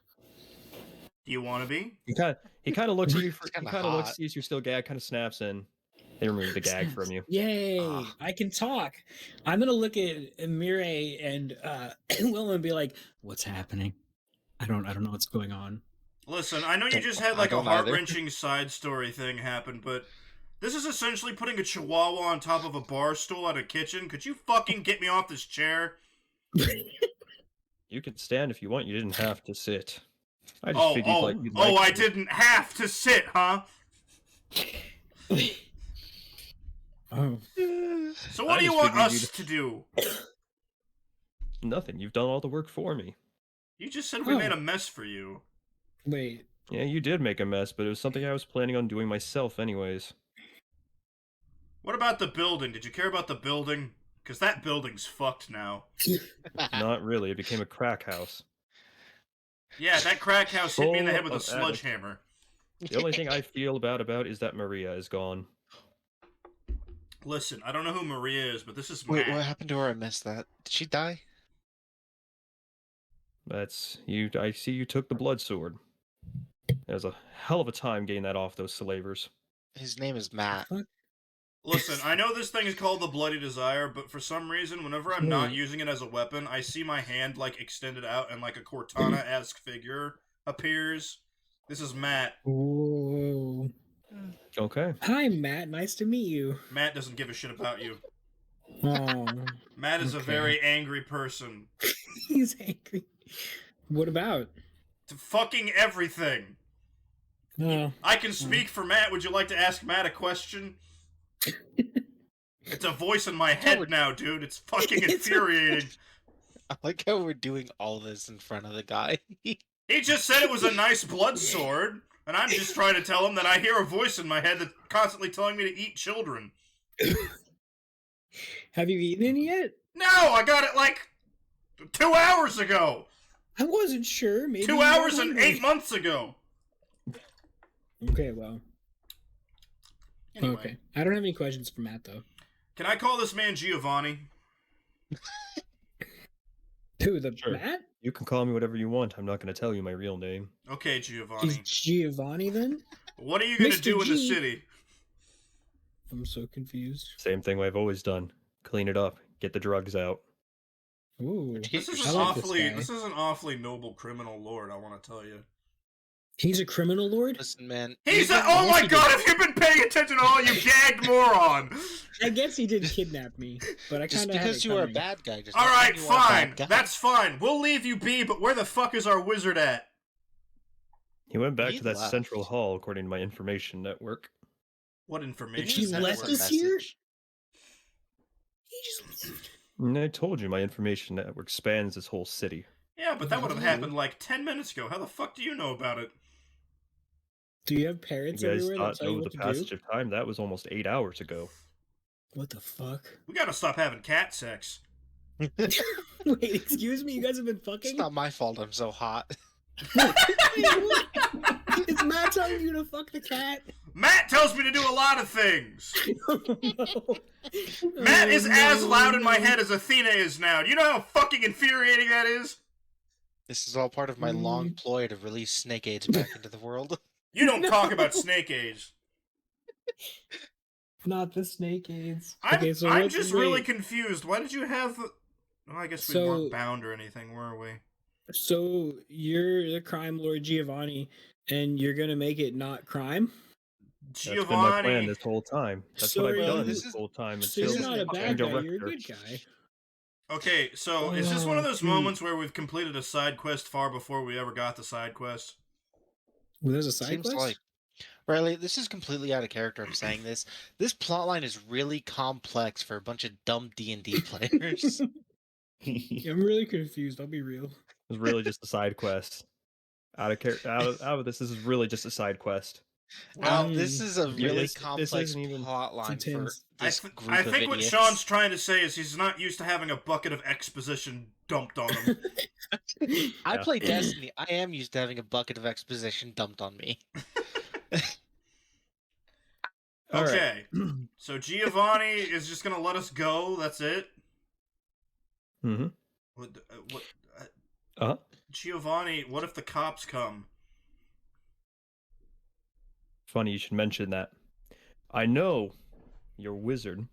Speaker 1: Do you want to be?
Speaker 2: He kind of looks at you.
Speaker 6: It's
Speaker 2: He
Speaker 6: kinda
Speaker 2: kind of looks,
Speaker 6: hot.
Speaker 2: sees you're still gagged, kind of snaps in. They remove the gag from you.
Speaker 3: Yay!
Speaker 1: Ugh.
Speaker 3: I can talk. I'm gonna look at Mireille and Will and be like, "What's happening? I don't know what's going on."
Speaker 1: Listen, I know you just
Speaker 6: I
Speaker 1: had like a
Speaker 6: don't either.
Speaker 1: heart-wrenching side story thing happen, but this is essentially putting a chihuahua on top of a bar stool at a kitchen. Could you fucking get me off this chair?
Speaker 2: You can stand if you want. You didn't have to sit. I just figured you'd like
Speaker 1: I
Speaker 2: to.
Speaker 1: didn't have to sit, huh?
Speaker 3: Oh,
Speaker 1: So what
Speaker 2: I
Speaker 1: do you
Speaker 2: just
Speaker 1: want
Speaker 2: figured
Speaker 1: us
Speaker 2: you'd-
Speaker 1: to do?
Speaker 2: Nothing. You've done all the work for me.
Speaker 1: You just said we
Speaker 3: Oh.
Speaker 1: made a mess for you.
Speaker 3: wait.
Speaker 2: Yeah, you did make a mess, but it was something I was planning on doing myself anyways.
Speaker 1: What about the building? Did you care about the building? Because that building's fucked now.
Speaker 2: Not really. It became a crack house.
Speaker 1: Yeah, that crack house hit me in the head
Speaker 2: Full
Speaker 1: with a
Speaker 2: of addicts.
Speaker 1: sledgehammer.
Speaker 2: The only thing I feel bad about is that Maria is gone.
Speaker 1: Listen, I don't know who Maria is, but this is
Speaker 6: Wait,
Speaker 1: Matt.
Speaker 6: what happened to her? I missed that. Did she die?
Speaker 2: That's you. I see you took the blood sword. It was a hell of a time getting that off those slavers.
Speaker 6: His name is Matt.
Speaker 3: Fuck.
Speaker 1: Listen, I know this thing is called the Bloody Desire, but for some reason, whenever I'm not
Speaker 3: Wait.
Speaker 1: using it as a weapon, I see my hand, like, extended out and, like, a Cortana-esque figure appears. This is Matt.
Speaker 3: Whoa.
Speaker 2: Okay.
Speaker 3: Hi, Matt. Nice to meet you.
Speaker 1: Matt doesn't give a shit about you.
Speaker 3: Oh,
Speaker 1: Matt is a
Speaker 3: Okay.
Speaker 1: very angry person.
Speaker 3: he's angry. What about?
Speaker 1: To fucking everything.
Speaker 3: Oh,
Speaker 1: I can speak for Matt. Would you like to ask Matt a question? It's a voice in my head now, dude. It's fucking
Speaker 3: It's a
Speaker 1: infuriating.
Speaker 6: I like how we're doing all this in front of the guy.
Speaker 1: He just said it was a nice blood sword, and I'm just trying to tell him that I hear a voice in my head that's constantly telling me to eat children.
Speaker 3: have you eaten any yet?
Speaker 1: No, I got it like 2 hours ago.
Speaker 3: I wasn't sure. Maybe
Speaker 1: 2
Speaker 3: you were
Speaker 1: hours and
Speaker 3: hungry.
Speaker 1: 8 months ago.
Speaker 3: Okay, well.
Speaker 1: Anyway,
Speaker 3: Okay. I don't have any questions for Matt though.
Speaker 1: can I call this man Giovanni?
Speaker 3: Who, the
Speaker 2: Sure.
Speaker 3: Matt?
Speaker 2: You can call me whatever you want. I'm not going to tell you my real name.
Speaker 1: Okay,
Speaker 3: He's
Speaker 1: Giovanni.
Speaker 3: Giovanni then?
Speaker 1: What are you gonna
Speaker 3: Mr.
Speaker 1: do in the
Speaker 3: G.
Speaker 1: city?
Speaker 3: I'm so confused.
Speaker 2: Same thing I've always done. Clean it up. Get the drugs out.
Speaker 3: Ooh.
Speaker 1: This is
Speaker 3: I
Speaker 1: an
Speaker 3: like this
Speaker 1: awfully
Speaker 3: guy.
Speaker 1: this is an awfully noble criminal lord, I want to tell you.
Speaker 3: He's a criminal lord?
Speaker 6: Listen, man.
Speaker 1: He's
Speaker 6: even-
Speaker 1: a, oh my
Speaker 3: he
Speaker 1: god,
Speaker 3: did.
Speaker 1: have you been paying attention at all, you gagged moron?
Speaker 3: I guess he did kidnap me, but I
Speaker 6: Just
Speaker 3: kind of had
Speaker 6: because
Speaker 3: it
Speaker 6: you are a
Speaker 3: coming.
Speaker 6: bad guy, just
Speaker 1: Alright,
Speaker 6: doesn't mean you are a
Speaker 1: fine.
Speaker 6: bad guy.
Speaker 1: That's fine. We'll leave you be, but where the fuck is our wizard at?
Speaker 2: He went back
Speaker 6: He
Speaker 2: to that
Speaker 6: left.
Speaker 2: central hall, according to my information network.
Speaker 1: What
Speaker 6: Did
Speaker 1: information?
Speaker 3: He
Speaker 6: send
Speaker 3: left
Speaker 6: us a
Speaker 3: us here?
Speaker 6: message?
Speaker 3: He just left.
Speaker 2: And I told you my information network spans this whole city.
Speaker 1: Yeah, but that would have happened like 10 minutes ago. How the fuck do you know about it?
Speaker 3: Do you have
Speaker 2: You
Speaker 3: parrots
Speaker 2: guys
Speaker 3: everywhere that
Speaker 2: thought
Speaker 3: tell
Speaker 2: that
Speaker 3: you
Speaker 2: was
Speaker 3: what
Speaker 2: the
Speaker 3: to do?
Speaker 2: passage of time? That was almost 8 hours ago.
Speaker 3: What the fuck?
Speaker 1: We gotta stop having cat sex.
Speaker 3: Wait, excuse me? You guys have been
Speaker 6: It's
Speaker 3: fucking?
Speaker 6: not my fault I'm so hot.
Speaker 3: Wait, what? Is Matt telling you to fuck the cat?
Speaker 1: Matt tells me to do a lot of things.
Speaker 3: Oh, no.
Speaker 1: Matt is as loud in my
Speaker 3: no.
Speaker 1: head as Athena is now. Do you know how fucking infuriating that is?
Speaker 6: This is all part of my long ploy to release snake aids back into the world.
Speaker 1: You don't
Speaker 3: No.
Speaker 1: talk about snake age.
Speaker 3: Not the snake aids.
Speaker 1: I'm just really confused. Why did you have... Well, I guess we
Speaker 3: So-
Speaker 1: weren't bound or anything, were we?
Speaker 3: So you're the crime lord Giovanni, and you're gonna make it not crime?
Speaker 2: That's been my plan
Speaker 1: Giovanni...
Speaker 2: this whole time. That's
Speaker 3: So
Speaker 2: what
Speaker 3: are
Speaker 2: I've done
Speaker 3: you-
Speaker 2: this whole time.
Speaker 3: So
Speaker 2: until
Speaker 3: you're not a
Speaker 2: the
Speaker 3: bad guy,
Speaker 2: director.
Speaker 3: you're a good guy.
Speaker 1: Okay, so is this one of those
Speaker 3: dude.
Speaker 1: moments where we've completed a side quest far before we ever got the side quest?
Speaker 3: Well, there's a side
Speaker 6: Seems
Speaker 3: quest?
Speaker 6: like Riley, this is completely out of character. I'm saying this. This plotline is really complex for a bunch of dumb D&D players.
Speaker 3: Yeah, I'm really confused, I'll be real.
Speaker 2: It was really just a side quest. Out of this is really just a side quest.
Speaker 6: Well, this is a
Speaker 2: Yeah,
Speaker 6: really
Speaker 2: this
Speaker 6: complex
Speaker 2: isn't even-
Speaker 6: plotline for
Speaker 3: intense.
Speaker 6: this group
Speaker 1: I
Speaker 6: of
Speaker 1: think what
Speaker 6: idiots.
Speaker 1: Sean's trying to say is he's not used to having a bucket of exposition dumped on him.
Speaker 6: I
Speaker 2: Yeah.
Speaker 6: play Destiny. I am used to having a bucket of exposition dumped on me.
Speaker 2: All right.
Speaker 1: Okay, so Giovanni is just gonna let us go. That's it.
Speaker 2: Mm-hmm.
Speaker 1: What,
Speaker 2: Uh-huh.
Speaker 1: Giovanni? What if the cops come?
Speaker 2: Funny you should mention that. I know your wizard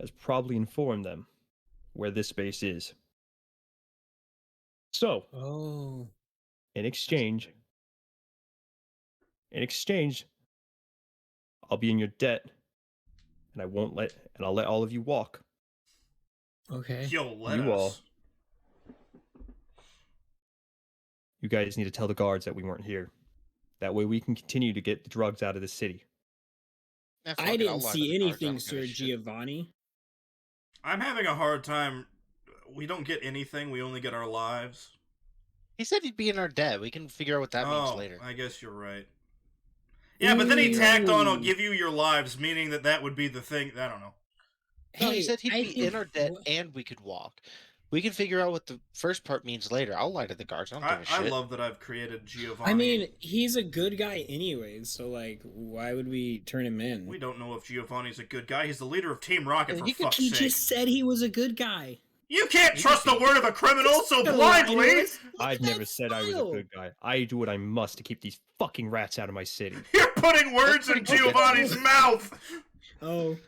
Speaker 2: has probably informed them where this base is. So,
Speaker 3: Oh.
Speaker 2: in exchange, I'll be in your debt, and I'll let all of you walk.
Speaker 3: Okay.
Speaker 1: You'll let
Speaker 2: You
Speaker 1: us.
Speaker 2: all. You guys need to tell the guards that we weren't here. That way we can continue to get the drugs out of the city.
Speaker 6: Eh, fuck
Speaker 3: I
Speaker 6: it, I'll
Speaker 3: didn't
Speaker 6: lie to
Speaker 3: see
Speaker 6: the guards, I
Speaker 3: anything,
Speaker 6: don't give a
Speaker 3: Sir
Speaker 6: shit.
Speaker 3: Giovanni.
Speaker 1: I'm having a hard time. We don't get anything. We only get our lives.
Speaker 6: He said he'd be in our debt. We can figure out what that means
Speaker 1: Oh,
Speaker 6: later.
Speaker 1: I guess you're right. Yeah, but then he tacked on, "I'll
Speaker 3: Ooh.
Speaker 1: give you your lives," meaning that would be the thing. I don't know.
Speaker 6: No, he
Speaker 3: Hey,
Speaker 6: said he'd
Speaker 3: I
Speaker 6: be
Speaker 3: think-
Speaker 6: in our debt
Speaker 3: what-
Speaker 6: and we could walk. We can figure out what the first part means later. I'll lie to the guards. I don't give a
Speaker 1: I
Speaker 6: shit.
Speaker 1: love that I've created Giovanni.
Speaker 3: I mean, he's a good guy anyways, so like, why would we turn him in?
Speaker 1: we don't know if Giovanni's a good guy. He's the leader of Team Rocket, for
Speaker 6: He could-
Speaker 1: fuck's
Speaker 3: He
Speaker 1: sake.
Speaker 3: just said he was a good guy.
Speaker 1: You can't
Speaker 6: He
Speaker 1: trust
Speaker 6: could
Speaker 1: the
Speaker 6: be-
Speaker 1: word of a criminal so
Speaker 3: Come on,
Speaker 1: blindly!
Speaker 3: Lewis. Look
Speaker 2: I've
Speaker 3: at
Speaker 2: never
Speaker 3: that
Speaker 2: said I was a
Speaker 3: smile.
Speaker 2: good guy. I do what I must to keep these fucking rats out of my city.
Speaker 1: You're putting words in
Speaker 6: That's pretty good.
Speaker 1: Giovanni's mouth!
Speaker 3: Oh,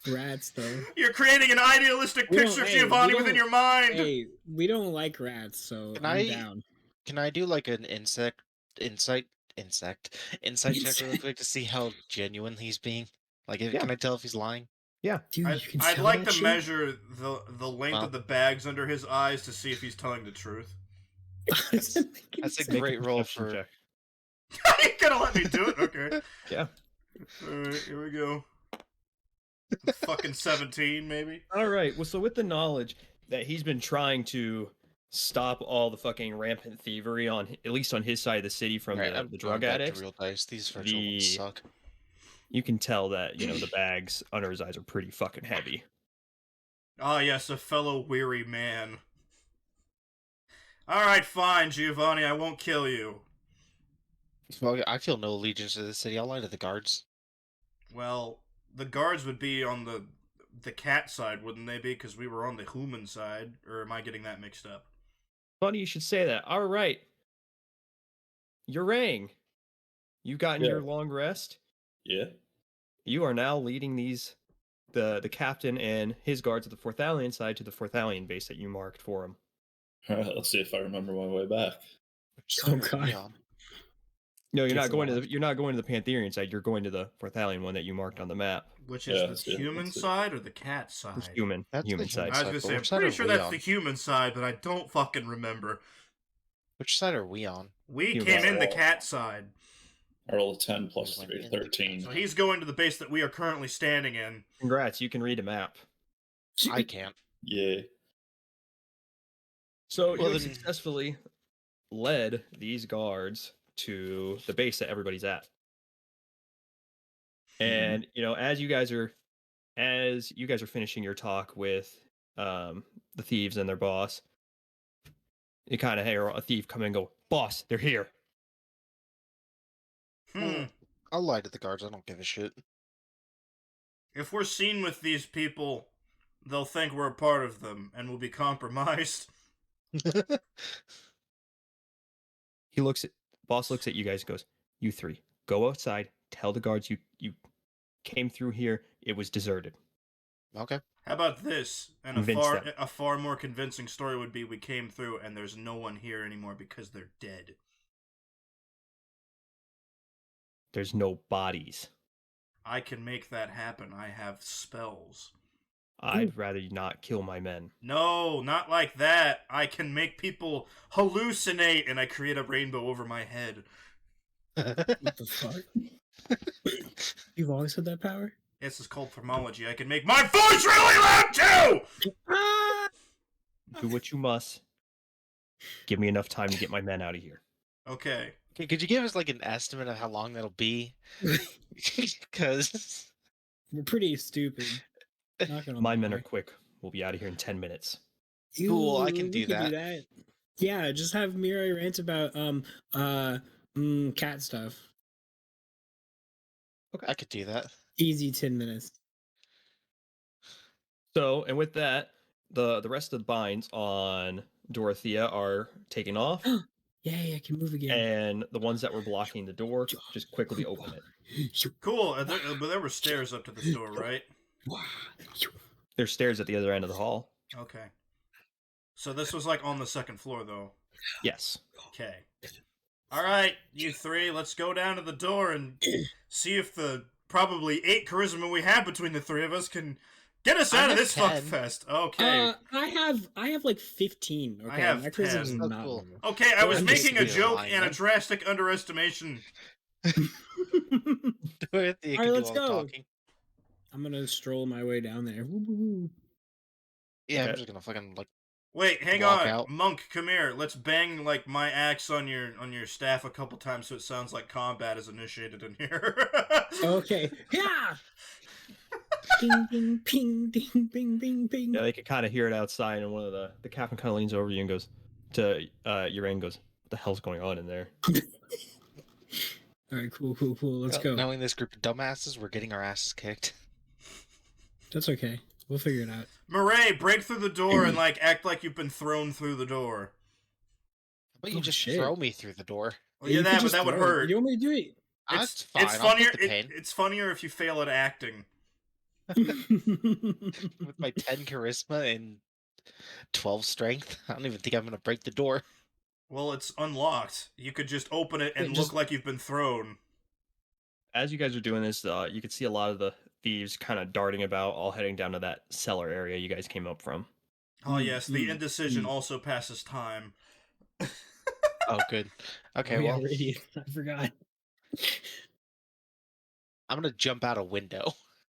Speaker 3: rats though.
Speaker 1: You're creating an idealistic
Speaker 3: We don't-
Speaker 1: picture of
Speaker 3: hey, we
Speaker 1: Giovanni
Speaker 3: don't-
Speaker 1: within your mind!
Speaker 3: Hey, we don't like rats, so
Speaker 6: Can
Speaker 3: I'm
Speaker 6: I-
Speaker 3: down.
Speaker 6: Can I do like an insight check really quick to see how genuine he's being? Like,
Speaker 2: Yeah.
Speaker 6: can I tell if he's lying?
Speaker 3: Dude,
Speaker 1: I'd,
Speaker 3: you can
Speaker 1: I'd
Speaker 3: tell
Speaker 1: like
Speaker 3: that
Speaker 1: to
Speaker 3: shit?
Speaker 1: measure the length
Speaker 6: Well.
Speaker 1: of the bags under his eyes to see if he's telling the truth.
Speaker 6: That's a
Speaker 2: Make
Speaker 6: great roll
Speaker 2: perception
Speaker 6: for.
Speaker 2: check.
Speaker 1: You're gonna let me do it? Okay.
Speaker 2: Yeah.
Speaker 1: Alright, here we go. Fucking 17, maybe?
Speaker 2: All right. Well, so with the knowledge that he's been trying to stop all the fucking rampant thievery at least on his side of the city from
Speaker 6: Alright,
Speaker 2: the
Speaker 6: I'm
Speaker 2: drug
Speaker 6: going back to
Speaker 2: addicts,
Speaker 6: real dice. These virtual ones
Speaker 2: The-
Speaker 6: suck.
Speaker 2: you can tell that, the bags under his eyes are pretty fucking heavy.
Speaker 1: Ah, yes, a fellow weary man. Alright, fine, Giovanni, I won't kill you.
Speaker 6: Well, I feel no allegiance to the city. I'll lie to the guards.
Speaker 1: Well, the guards would be on the cat side, wouldn't they be? Because we were on the human side. Or am I getting that mixed up?
Speaker 2: Funny you should say that. All right. Urang, you gotten
Speaker 4: Yeah.
Speaker 2: your long rest?
Speaker 4: Yeah.
Speaker 2: You are now leading the captain and his guards at the Forthalion side to the Forthalion base that you marked for him.
Speaker 4: All right, let's see if I remember my way back.
Speaker 6: Which
Speaker 3: Oh,
Speaker 6: side are we
Speaker 3: God.
Speaker 6: on?
Speaker 2: No, you're not
Speaker 3: Just
Speaker 2: going to
Speaker 3: lost.
Speaker 2: you're not going to the Pantherian side. You're going to the Forthalion one that you marked on the map.
Speaker 1: Which
Speaker 4: Yeah,
Speaker 1: is
Speaker 4: let's
Speaker 1: the
Speaker 4: do it,
Speaker 1: human
Speaker 4: let's do it.
Speaker 1: side or the cat
Speaker 2: The
Speaker 1: side?
Speaker 2: human
Speaker 6: That's the
Speaker 2: human
Speaker 6: human
Speaker 2: side.
Speaker 1: I was
Speaker 6: side.
Speaker 1: gonna
Speaker 6: But
Speaker 1: say, I'm
Speaker 6: which side
Speaker 1: pretty
Speaker 6: are
Speaker 1: sure
Speaker 6: we
Speaker 1: that's
Speaker 6: on?
Speaker 1: the human side, but I don't fucking remember.
Speaker 6: Which side are we on?
Speaker 1: We
Speaker 2: Human
Speaker 1: came in the
Speaker 4: side.
Speaker 1: cat side.
Speaker 4: I roll a 10 plus
Speaker 6: Went
Speaker 4: 3,
Speaker 6: in.
Speaker 4: 13.
Speaker 1: So he's going to the base that we are currently standing in.
Speaker 2: Congrats, you can read a map.
Speaker 6: I can't.
Speaker 4: Yeah.
Speaker 2: So you
Speaker 6: Well,
Speaker 2: have
Speaker 6: then-
Speaker 2: successfully led these guards to the base that everybody's at. And as you guys are finishing your talk with the thieves and their boss, you kind of hear a thief come in and go, "Boss, they're here."
Speaker 6: I'll lie to the guards. I don't give a shit.
Speaker 1: If we're seen with these people, they'll think we're a part of them, and we'll be compromised.
Speaker 2: Boss looks at you guys and goes, "You three, go outside, tell the guards you came through here, it was deserted."
Speaker 6: Okay.
Speaker 1: How about this? And
Speaker 2: Convince them.
Speaker 1: a far more convincing story would be we came through and there's no one here anymore because they're dead.
Speaker 2: There's no bodies.
Speaker 1: I can make that happen. I have spells.
Speaker 2: I'd rather you not kill my men.
Speaker 1: No, not like that. I can make people hallucinate and I create a rainbow over my head.
Speaker 3: What the fuck? You've always had that power?
Speaker 1: This is called thermology. I can make my voice really loud too!
Speaker 3: Ah!
Speaker 2: Do what you must. Give me enough time to get my men out of here.
Speaker 1: Okay.
Speaker 6: Okay, could you give us like an estimate of how long that'll be? Because
Speaker 3: We're pretty stupid. Not gonna
Speaker 2: My men
Speaker 3: lie.
Speaker 2: are quick. We'll be out of here in 10 minutes.
Speaker 6: Cool, I can
Speaker 3: we
Speaker 6: do
Speaker 3: could
Speaker 6: that.
Speaker 3: Yeah, just have Mirai rant about cat stuff.
Speaker 6: I could do that.
Speaker 3: Easy 10 minutes.
Speaker 2: So, and with that, the rest of the binds on Dorothea are taken off,
Speaker 3: Yay, I can move again.
Speaker 2: and the ones that were blocking the door just quickly open it.
Speaker 1: Cool. But there were stairs up to the store, right?
Speaker 2: There's stairs at the other end of the hall.
Speaker 1: Okay. So this was like on the second floor, though.
Speaker 2: Yes.
Speaker 1: Okay. All right, you three, let's go down to the door and see if the probably 8 charisma we have between the three of us can get us
Speaker 6: I
Speaker 1: out of
Speaker 6: have
Speaker 1: this fuck
Speaker 6: 10.
Speaker 1: fest. Okay.
Speaker 3: I have like 15. Okay,
Speaker 1: have
Speaker 3: my charisma's
Speaker 1: 10.
Speaker 3: not
Speaker 6: Oh, cool.
Speaker 3: low.
Speaker 1: Okay, I was
Speaker 6: I'm
Speaker 1: making a
Speaker 6: just
Speaker 1: joke
Speaker 6: lying,
Speaker 1: and a
Speaker 6: then.
Speaker 1: drastic underestimation.
Speaker 6: Dorothea can
Speaker 3: All right,
Speaker 6: do
Speaker 3: let's
Speaker 6: all the
Speaker 3: go.
Speaker 6: talking.
Speaker 3: I'm gonna stroll my way down there. Woo, woo, woo.
Speaker 6: Yeah,
Speaker 2: Okay.
Speaker 6: I'm just gonna fucking like.
Speaker 1: Wait, hang
Speaker 6: Walk
Speaker 1: on.
Speaker 6: out.
Speaker 1: Monk, come here. Let's bang like my axe on your staff a couple times so it sounds like combat is initiated in here.
Speaker 3: Okay. Yeah. Ding ding ping ding bing bing bing.
Speaker 2: Yeah, they could kind of hear it outside, and one of the captain kind of leans over you and goes to Urain goes, "What the hell's going on in there?"
Speaker 3: All right, cool. Let's go.
Speaker 6: Knowing this group of dumbasses, we're getting our asses kicked.
Speaker 3: That's okay. We'll figure it out.
Speaker 1: Murray, break through the door and like act like you've been thrown through the door.
Speaker 6: But you
Speaker 3: Oh,
Speaker 6: just
Speaker 3: shit.
Speaker 6: throw me through the door.
Speaker 1: Well, yeah,
Speaker 3: You could
Speaker 1: that, but
Speaker 3: just
Speaker 1: that would
Speaker 3: throw it.
Speaker 1: hurt.
Speaker 3: You want me to do it?
Speaker 6: That's fine.
Speaker 1: It's
Speaker 6: I'll
Speaker 1: funnier.
Speaker 6: take the pain.
Speaker 1: It's funnier if you fail at acting.
Speaker 6: With my 10 charisma and 12 strength, I don't even think I'm gonna break the door.
Speaker 1: Well, it's unlocked. You could just open it and
Speaker 3: Yeah,
Speaker 1: look
Speaker 3: just-
Speaker 1: like you've been thrown.
Speaker 2: As you guys are doing this, you could see a lot of the thieves kind of darting about, all heading down to that cellar area you guys came up from.
Speaker 1: Oh yes, the
Speaker 3: mm,
Speaker 1: indecision
Speaker 3: mm.
Speaker 1: also passes time.
Speaker 6: Oh, good. Okay,
Speaker 3: Oh, yeah,
Speaker 6: well,
Speaker 3: we're idiots. I forgot.
Speaker 6: I'm gonna jump out a window.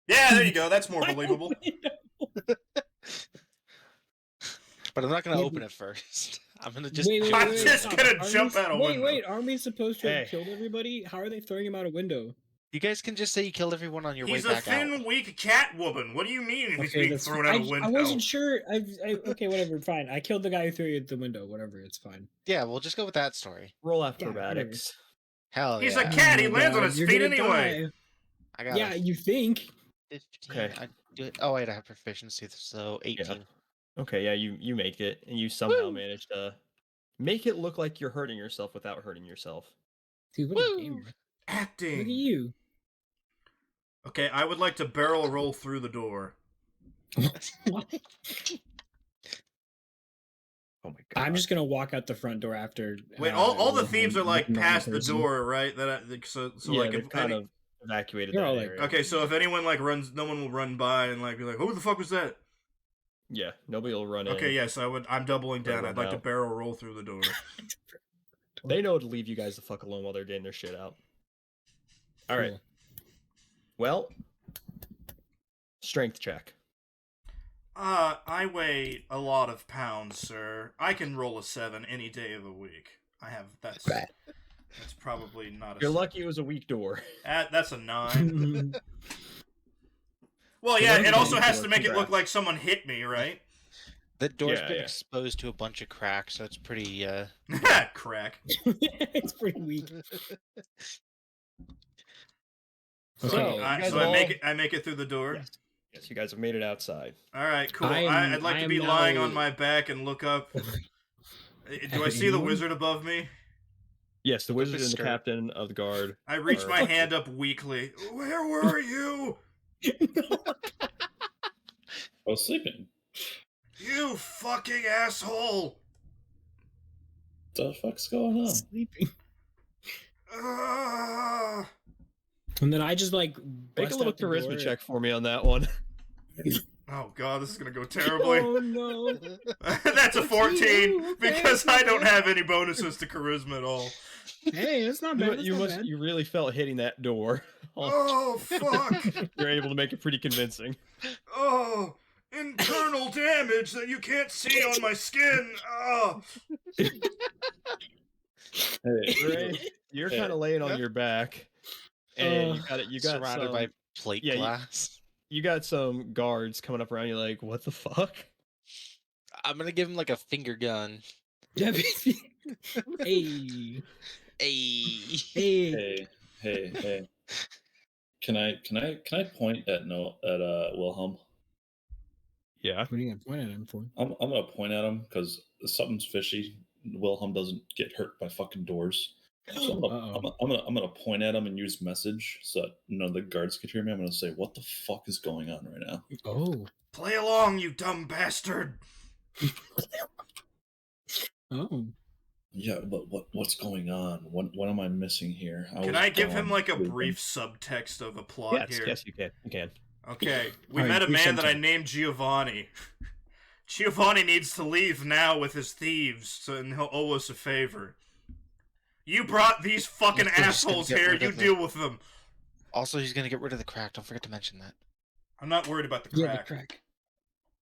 Speaker 1: Yeah, there you go. That's more believable.
Speaker 6: But I'm not gonna
Speaker 3: Wait,
Speaker 6: open it first. I'm gonna just.
Speaker 3: Wait,
Speaker 1: I'm
Speaker 3: wait,
Speaker 1: just
Speaker 3: stop.
Speaker 1: gonna
Speaker 3: Aren't
Speaker 1: jump
Speaker 3: we-
Speaker 1: out a
Speaker 3: wait,
Speaker 1: window.
Speaker 3: Wait, aren't we supposed to have
Speaker 2: Hey.
Speaker 3: killed everybody? How are they throwing him out a window?
Speaker 6: You guys can just say you killed everyone on your
Speaker 1: He's
Speaker 6: way
Speaker 1: a
Speaker 6: back
Speaker 1: thin,
Speaker 6: out.
Speaker 1: weak cat woman. What do you mean he's
Speaker 3: Okay,
Speaker 1: being
Speaker 3: that's
Speaker 1: thrown out a
Speaker 3: I
Speaker 1: window?
Speaker 3: wasn't sure. Okay, whatever, fine. I killed the guy who threw you at the window. Whatever, it's fine.
Speaker 6: Yeah, we'll just go with that story.
Speaker 2: Roll
Speaker 3: Yeah,
Speaker 2: acrobatics.
Speaker 6: Hell
Speaker 1: He's
Speaker 6: yeah.
Speaker 1: a cat. He
Speaker 3: Oh my
Speaker 1: lands on
Speaker 3: God,
Speaker 1: his
Speaker 3: you're
Speaker 1: feet
Speaker 3: gonna
Speaker 1: anyway.
Speaker 3: die.
Speaker 6: I got
Speaker 3: Yeah, you think?
Speaker 6: 15.
Speaker 2: Okay.
Speaker 6: I do it. Oh wait, I have proficiency, so 18.
Speaker 2: Okay, yeah, you make it, and you somehow
Speaker 6: Woo!
Speaker 2: manage to make it look like you're hurting yourself without hurting yourself.
Speaker 3: Dude, what
Speaker 6: Woo!
Speaker 3: a gamer. Look at
Speaker 1: Acting.
Speaker 3: you.
Speaker 1: Okay, I would like to barrel roll through the door.
Speaker 3: What?
Speaker 2: Oh my god!
Speaker 3: I'm just gonna walk out the front door after.
Speaker 1: Wait, all the
Speaker 3: Wilhelm
Speaker 1: thieves are like
Speaker 3: looking at
Speaker 1: past the
Speaker 3: person.
Speaker 1: door, right? so
Speaker 2: yeah,
Speaker 1: like
Speaker 2: they've
Speaker 1: if
Speaker 2: kind
Speaker 1: any-
Speaker 2: of evacuated
Speaker 3: They're
Speaker 2: that
Speaker 3: all like-
Speaker 2: area.
Speaker 1: okay, so if anyone like runs, no one will run by and like be like, "Who the fuck was that?"
Speaker 2: Yeah, nobody will run in.
Speaker 1: Okay, yes, I'm doubling
Speaker 2: They'll
Speaker 1: down.
Speaker 2: run
Speaker 1: I'd like to
Speaker 2: out.
Speaker 1: barrel roll through the door.
Speaker 2: They know to leave you guys the fuck alone while they're getting their shit out. All right.
Speaker 3: Cool.
Speaker 2: Well, strength check.
Speaker 1: I weigh a lot of pounds, sir. I can roll a 7 any day of the week. That's probably not a...
Speaker 2: You're lucky it was a weak door.
Speaker 1: That's a 9. Well, yeah, it also has to make it look like someone hit me, right?
Speaker 6: The door's
Speaker 2: Yeah,
Speaker 6: been
Speaker 2: yeah.
Speaker 6: exposed to a bunch of cracks, so it's pretty,
Speaker 1: Crack.
Speaker 3: It's pretty weak.
Speaker 2: So,
Speaker 3: Okay.
Speaker 2: you guys
Speaker 1: So
Speaker 2: all-
Speaker 1: I make it through the door?
Speaker 2: Yes, you guys have made it outside.
Speaker 1: All right, cool.
Speaker 3: I
Speaker 1: I'd like to
Speaker 3: am
Speaker 1: be
Speaker 3: now-
Speaker 1: lying on my back and look up. Do I see the
Speaker 3: Anyone?
Speaker 1: wizard above me?
Speaker 2: Yes, the
Speaker 6: Look up
Speaker 2: wizard
Speaker 6: his
Speaker 2: and the
Speaker 6: skirt.
Speaker 2: captain of the guard.
Speaker 1: I reach
Speaker 2: Or-
Speaker 1: my hand up weakly. Where were you?
Speaker 4: I was sleeping.
Speaker 1: You fucking asshole!
Speaker 4: What the fuck's going on?
Speaker 3: Sleeping.
Speaker 1: Ah.
Speaker 3: And then I just like
Speaker 2: Make a
Speaker 3: bust
Speaker 2: little
Speaker 3: out the
Speaker 2: charisma
Speaker 3: door.
Speaker 2: check for me on that one.
Speaker 1: Oh god, this is gonna go terribly.
Speaker 3: Oh no!
Speaker 1: That's a 14
Speaker 3: you,
Speaker 1: because I don't have any bonuses to charisma at all.
Speaker 3: Hey, that's not bad.
Speaker 2: You really felt hitting that door.
Speaker 1: Oh fuck!
Speaker 2: You're able to make it pretty convincing.
Speaker 1: Oh, internal damage that you can't see on my skin. Oh.
Speaker 4: Hey,
Speaker 2: Ray, you're
Speaker 4: Hey.
Speaker 2: kind of laying on your back, and you got
Speaker 6: surrounded
Speaker 2: some,
Speaker 6: by plate
Speaker 2: yeah,
Speaker 6: glass.
Speaker 2: you got some guards coming up around you like, what the fuck?
Speaker 6: I'm gonna give him like a finger gun.
Speaker 3: hey,
Speaker 6: Hey.
Speaker 3: hey.
Speaker 4: hey. Can I point at Wilhelm?
Speaker 2: Yeah.
Speaker 3: What are you gonna point at him for?
Speaker 4: I'm gonna point at him because something's fishy. Wilhelm doesn't get hurt by fucking doors. So I'm gonna point at him and use message so that none of the guards can hear me. I'm gonna say, "What the fuck is going on right now?"
Speaker 3: Oh.
Speaker 1: Play along, you dumb bastard.
Speaker 3: Oh.
Speaker 4: Yeah, but what's going on? What am I missing here?
Speaker 1: Can I give him like a brief subtext of a plot here?
Speaker 2: Yes, you can. You can.
Speaker 1: Okay, we
Speaker 3: Alright,
Speaker 1: met a
Speaker 3: brief
Speaker 1: man that I
Speaker 3: subtext.
Speaker 1: named Giovanni. Giovanni needs to leave now with his thieves, and he'll owe us a favor. You brought these fucking
Speaker 6: He's just gonna
Speaker 1: assholes
Speaker 6: get
Speaker 1: here,
Speaker 6: rid
Speaker 1: you
Speaker 6: of
Speaker 1: deal with them.
Speaker 6: Also, he's gonna get rid of the crack. Don't forget to mention that.
Speaker 1: I'm not worried about the
Speaker 3: Yeah,
Speaker 1: crack.
Speaker 3: the crack.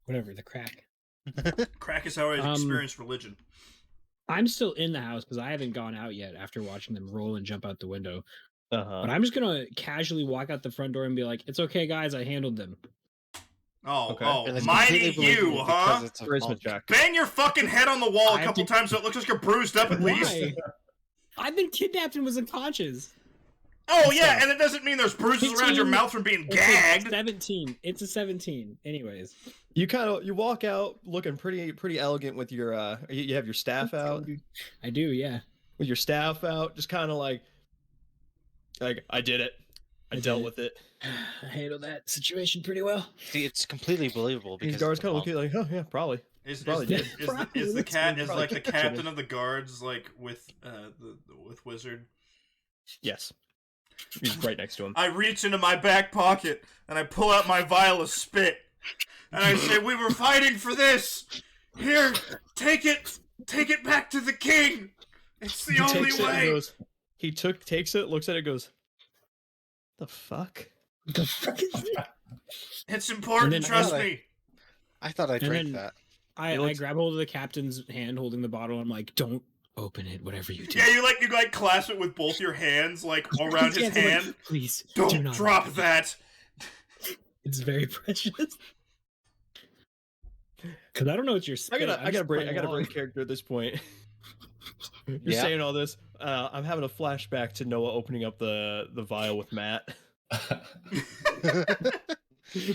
Speaker 3: Whatever, the crack.
Speaker 1: Crack is how I experience religion.
Speaker 3: I'm still in the house because I haven't gone out yet after watching them roll and jump out the window.
Speaker 2: Uh-huh.
Speaker 3: But I'm just gonna casually walk out the front door and be like, "It's okay, guys. I handled them."
Speaker 1: Oh,
Speaker 2: Okay.
Speaker 6: And it's
Speaker 1: mighty
Speaker 6: completely
Speaker 1: you,
Speaker 6: believable
Speaker 1: huh?
Speaker 6: because it's a
Speaker 2: Charisma
Speaker 6: monk.
Speaker 2: check.
Speaker 1: Bang your fucking head on the wall a
Speaker 3: I
Speaker 1: couple
Speaker 3: did-
Speaker 1: times so it looks like you're bruised up at least.
Speaker 3: Why? I've been kidnapped and was unconscious.
Speaker 1: Oh yeah, and it doesn't mean there's bruises around your
Speaker 3: 15.
Speaker 1: mouth from being
Speaker 3: It's a
Speaker 1: gagged.
Speaker 3: 17. It's a 17. Anyways.
Speaker 2: You walk out looking pretty elegant with your you have your staff out.
Speaker 3: I do, yeah.
Speaker 2: With your staff out, just kind of like I did it. I
Speaker 3: did
Speaker 2: dealt
Speaker 3: it.
Speaker 2: with it.
Speaker 3: I handled that situation pretty well.
Speaker 6: See, it's completely believable because
Speaker 2: These guards
Speaker 6: it's a
Speaker 2: kind of look
Speaker 6: monk.
Speaker 2: at you like, oh yeah, probably.
Speaker 1: Is
Speaker 2: Probably
Speaker 1: the,
Speaker 2: did.
Speaker 1: is,
Speaker 3: Probably
Speaker 1: the, is the
Speaker 3: looks
Speaker 1: cat
Speaker 3: good.
Speaker 1: is
Speaker 2: Probably
Speaker 1: like the
Speaker 2: catching
Speaker 1: captain
Speaker 2: it.
Speaker 1: of the guards with with Wizard?
Speaker 2: Yes. He's right next to him.
Speaker 1: I reach into my back pocket and I pull out my vial of spit and I say, "We were fighting for this. Here, take it back to the king. It's the only
Speaker 2: takes it and
Speaker 1: way."
Speaker 2: goes, takes it, looks at it, goes, the fuck?
Speaker 3: What the fuck is that?
Speaker 1: It's important.
Speaker 3: And then
Speaker 1: Trust
Speaker 6: I-
Speaker 1: me.
Speaker 6: I thought I
Speaker 3: And
Speaker 6: drank
Speaker 3: then-
Speaker 6: that.
Speaker 3: I
Speaker 2: looks-
Speaker 3: grab hold of the captain's hand holding the bottle. I'm like, "Don't open it, whatever you do."
Speaker 1: Yeah, you like clasp it with both your hands like around his
Speaker 3: Yes, I'm like,
Speaker 1: hand.
Speaker 3: Please, do
Speaker 1: Don't
Speaker 3: not
Speaker 1: drop
Speaker 3: open it.
Speaker 1: that.
Speaker 3: It's very precious. Because I don't know what you're.
Speaker 2: I gotta
Speaker 3: just
Speaker 2: break
Speaker 3: playing along.
Speaker 2: character at this point. You're
Speaker 6: Yeah.
Speaker 2: saying all this. I'm having a flashback to Noah opening up the vial with Matt.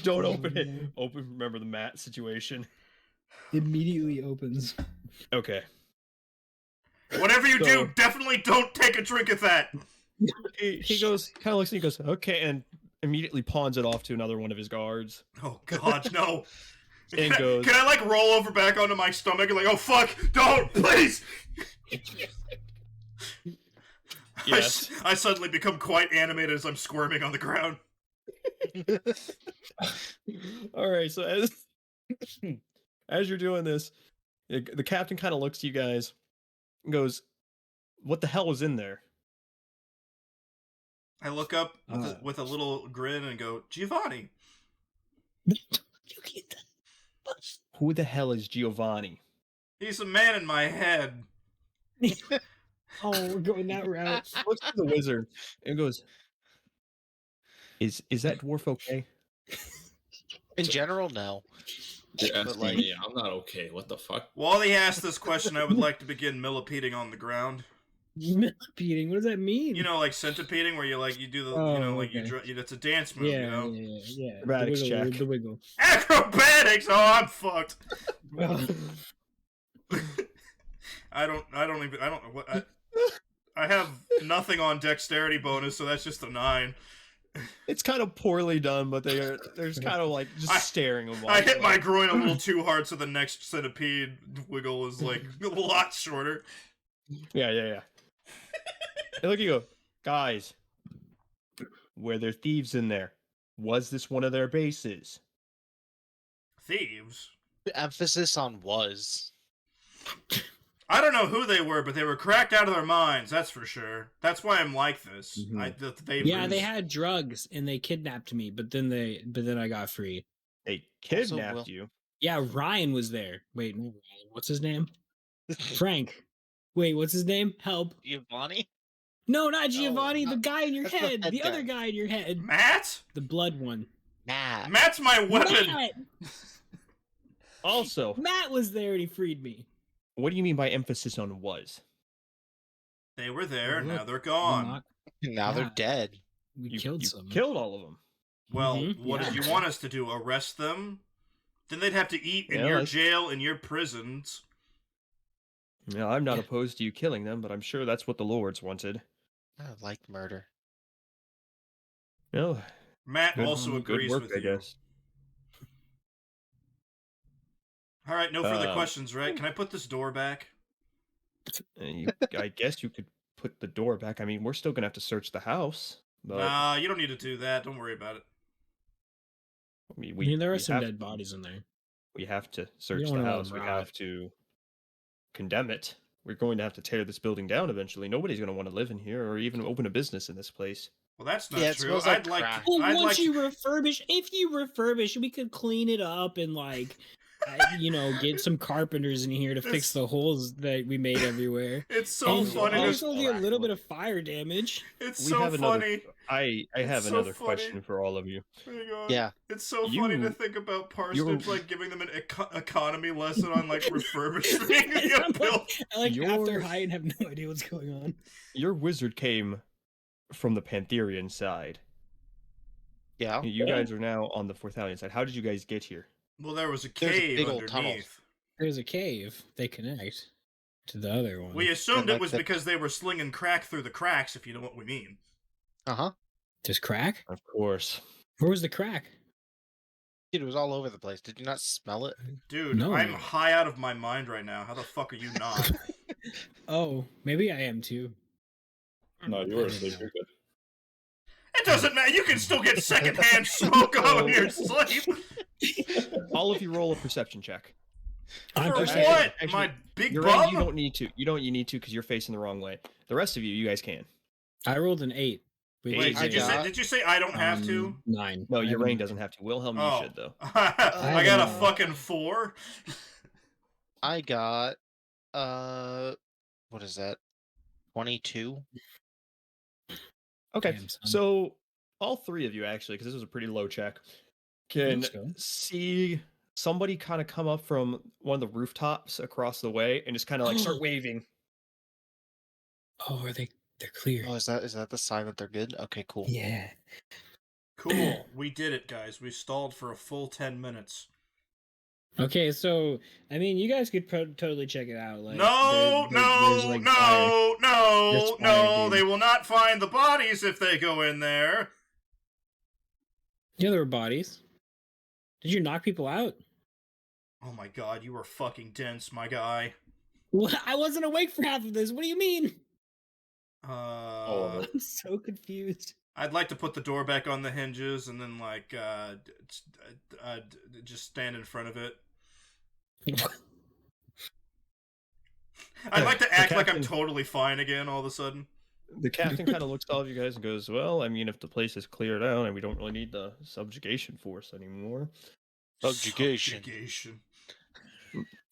Speaker 2: Don't open it. Remember the Matt situation.
Speaker 3: Immediately opens.
Speaker 2: Okay.
Speaker 1: Whatever you
Speaker 2: So-
Speaker 1: do, definitely don't take a drink of that.
Speaker 2: He goes, kind of looks, and he goes, okay, and immediately pawns it off to another one of his guards.
Speaker 1: Oh God, no.
Speaker 2: And goes,
Speaker 1: Can I like roll over back onto my stomach and like, oh fuck, don't, please.
Speaker 2: yes.
Speaker 1: I suddenly become quite animated as I'm squirming on the ground.
Speaker 2: All right, so as you're doing this, the captain kind of looks to you guys and goes, what the hell was in there?
Speaker 1: I look up with a little grin and go, Giovanni.
Speaker 2: Who the hell is Giovanni?
Speaker 1: He's a man in my head.
Speaker 3: Oh, we're going that route.
Speaker 2: Looks to the wizard and goes, "Is that dwarf okay?"
Speaker 6: In general, no.
Speaker 4: You're
Speaker 6: But,
Speaker 4: asking
Speaker 6: like-
Speaker 4: me. I'm not okay. What the fuck?
Speaker 1: While he asks this question, I would like to begin millipeding on the ground.
Speaker 3: Millipeding, what does that mean?
Speaker 1: You know, like centipeding, where you do the, it's a dance move,
Speaker 3: yeah,
Speaker 1: you know?
Speaker 3: yeah.
Speaker 2: Acrobatics
Speaker 3: the wiggle,
Speaker 2: check.
Speaker 3: The wiggle.
Speaker 1: Acrobatics! Oh, I'm fucked. I have nothing on dexterity bonus, so that's just a 9.
Speaker 2: It's kind of poorly done, but there's kind of like just staring a while.
Speaker 1: I hit my groin a little too hard, so the next centipede wiggle is like a lot shorter.
Speaker 2: Yeah. And look, you go, guys. Were there thieves in there? Was this one of their bases?
Speaker 1: Thieves?
Speaker 6: Emphasis on was.
Speaker 1: I don't know who they were, but they were cracked out of their minds, that's for sure. That's why I'm like this.
Speaker 3: Yeah, they had drugs and they kidnapped me, but then I got free.
Speaker 2: They kidnapped you.
Speaker 3: Yeah, Ryan was there. Wait, no, Ryan. What's his name? Frank. Wait, what's his name? Help.
Speaker 6: Giovanni?
Speaker 3: No, not Giovanni.
Speaker 6: no,
Speaker 3: the guy in your
Speaker 6: that's the
Speaker 3: head.
Speaker 6: head
Speaker 3: The other
Speaker 6: guy.
Speaker 3: guy in your head.
Speaker 1: Matt?
Speaker 3: The blood one.
Speaker 6: Matt.
Speaker 1: Matt's my weapon!
Speaker 2: Also,
Speaker 3: Matt was there and he freed me.
Speaker 2: what do you mean by emphasis on was?
Speaker 1: They were there, now
Speaker 3: Look,
Speaker 1: they're gone.
Speaker 6: Now they're
Speaker 3: Yeah.
Speaker 6: dead.
Speaker 3: We
Speaker 2: You
Speaker 3: killed some.
Speaker 2: Killed all of them.
Speaker 1: Well,
Speaker 3: Mhm,
Speaker 1: what
Speaker 3: yeah.
Speaker 1: did you want us to do? Arrest them? Then they'd have to eat in
Speaker 2: Yeah,
Speaker 1: your
Speaker 2: that's-
Speaker 1: jail, in your prisons.
Speaker 2: Yeah, I'm not opposed to you killing them, but I'm sure that's what the lords wanted.
Speaker 6: I like murder.
Speaker 2: Well,
Speaker 1: Matt
Speaker 2: good,
Speaker 1: also
Speaker 2: good
Speaker 1: agrees
Speaker 2: work,
Speaker 1: with
Speaker 2: I
Speaker 1: you.
Speaker 2: guess.
Speaker 1: Alright, no further
Speaker 2: Um,
Speaker 1: questions, right? Can I put this door back?
Speaker 2: I guess you could put the door back. I mean, we're still gonna have to search the house, but
Speaker 1: Nah, you don't need to do that. Don't worry about it.
Speaker 2: I mean,
Speaker 3: I mean, there are
Speaker 2: we
Speaker 3: some
Speaker 2: have,
Speaker 3: dead bodies in there.
Speaker 2: we have to search
Speaker 3: don't
Speaker 2: the
Speaker 3: wanna let
Speaker 2: house.
Speaker 3: them
Speaker 2: We
Speaker 3: rot.
Speaker 2: have to condemn it. We're going to have to tear this building down eventually. Nobody's going to want to live in here or even open a business in this place.
Speaker 1: Well, that's not
Speaker 6: Yeah, it
Speaker 1: true.
Speaker 6: smells like
Speaker 1: I'd like
Speaker 6: crack.
Speaker 3: Well,
Speaker 1: I'd
Speaker 3: once
Speaker 1: like
Speaker 3: you refurbish, if you refurbish, we could clean it up and get some carpenters in here to fix the holes that we made everywhere.
Speaker 1: It's so
Speaker 3: And
Speaker 1: funny.
Speaker 3: There's
Speaker 1: To,
Speaker 3: only a little bit of fire damage.
Speaker 1: it's
Speaker 2: We
Speaker 1: so
Speaker 2: have another.
Speaker 1: funny.
Speaker 2: I have
Speaker 1: so
Speaker 2: another
Speaker 1: funny.
Speaker 2: question for all of you.
Speaker 1: Hang on.
Speaker 6: Yeah.
Speaker 1: It's so funny to
Speaker 2: You-
Speaker 1: think about parsnips
Speaker 2: you're-
Speaker 1: like giving them an economy lesson on like refurbishing a
Speaker 3: I'm
Speaker 1: build.
Speaker 3: like, I like half their
Speaker 2: Yours-
Speaker 3: height and have no idea what's going on.
Speaker 2: Your wizard came from the Pantherian side.
Speaker 6: Yeah.
Speaker 2: You guys are now on the Forthalian side. How did you guys get here?
Speaker 1: Well, there was a
Speaker 6: There's a
Speaker 1: cave
Speaker 6: big old tunnel.
Speaker 1: underneath.
Speaker 3: There's a cave. They connect to the other one.
Speaker 1: We assumed
Speaker 6: Yeah,
Speaker 1: it was
Speaker 6: like the-
Speaker 1: because they were slinging crack through the cracks, if you know what we mean.
Speaker 6: Uh-huh.
Speaker 3: Just crack?
Speaker 2: Of course.
Speaker 3: Where was the crack?
Speaker 6: Dude, it was all over the place. Did you not smell it?
Speaker 1: Dude,
Speaker 3: No.
Speaker 1: I'm high out of my mind right now. How the fuck are you not?
Speaker 3: Oh, maybe I am too.
Speaker 4: No, you were asleep. You're good.
Speaker 1: It doesn't matter. You can still get secondhand smoke on your sleep.
Speaker 2: All of you roll a perception check.
Speaker 3: I'm
Speaker 1: For
Speaker 3: perception.
Speaker 1: what?
Speaker 2: Actually,
Speaker 1: My big
Speaker 2: You're
Speaker 1: bum?
Speaker 2: right, you don't need to. You need to because you're facing the wrong way. The rest of you guys can.
Speaker 3: I rolled an 8.
Speaker 1: Wait,
Speaker 6: I got-
Speaker 1: did you say I don't have to?
Speaker 3: 9.
Speaker 2: No,
Speaker 3: I
Speaker 2: your
Speaker 3: have a
Speaker 2: rain
Speaker 3: 9.
Speaker 2: doesn't have to. Wilhelm,
Speaker 1: Oh.
Speaker 2: you should though.
Speaker 1: I got a
Speaker 3: don't know.
Speaker 1: fucking 4.
Speaker 6: I got what is that? 22?
Speaker 2: Okay,
Speaker 3: Damn, son.
Speaker 2: so all three of you actually, because this was a pretty low check, can
Speaker 3: Let's go.
Speaker 2: see somebody kind of come up from one of the rooftops across the way and just kind of like start waving.
Speaker 3: Oh, they're clear.
Speaker 6: Oh, is that the sign that they're good? Okay, cool.
Speaker 3: Yeah.
Speaker 1: Cool. We did it, guys. We stalled for a full 10 minutes.
Speaker 3: Okay, so I mean, you guys could totally check it out. Like,
Speaker 1: No,
Speaker 3: there's,
Speaker 1: no,
Speaker 3: like, fire.
Speaker 1: no,
Speaker 3: There's
Speaker 1: no,
Speaker 3: fire,
Speaker 1: no.
Speaker 3: dude.
Speaker 1: They will not find the bodies if they go in there.
Speaker 3: Yeah, there were bodies. Did you knock people out?
Speaker 1: Oh my god, you are fucking dense, my guy.
Speaker 3: Well, I wasn't awake for half of this. What do you mean?
Speaker 4: Oh,
Speaker 3: I'm so confused.
Speaker 1: I'd like to put the door back on the hinges and then, like, just stand in front of it. I'd like to act like I'm
Speaker 2: captain-
Speaker 1: totally fine again all of a sudden.
Speaker 2: The captain kind of looks at all of you guys and goes, "Well, I mean, if the place is cleared out and we don't really need the subjugation force anymore,
Speaker 6: Subjugation.
Speaker 1: Subjugation.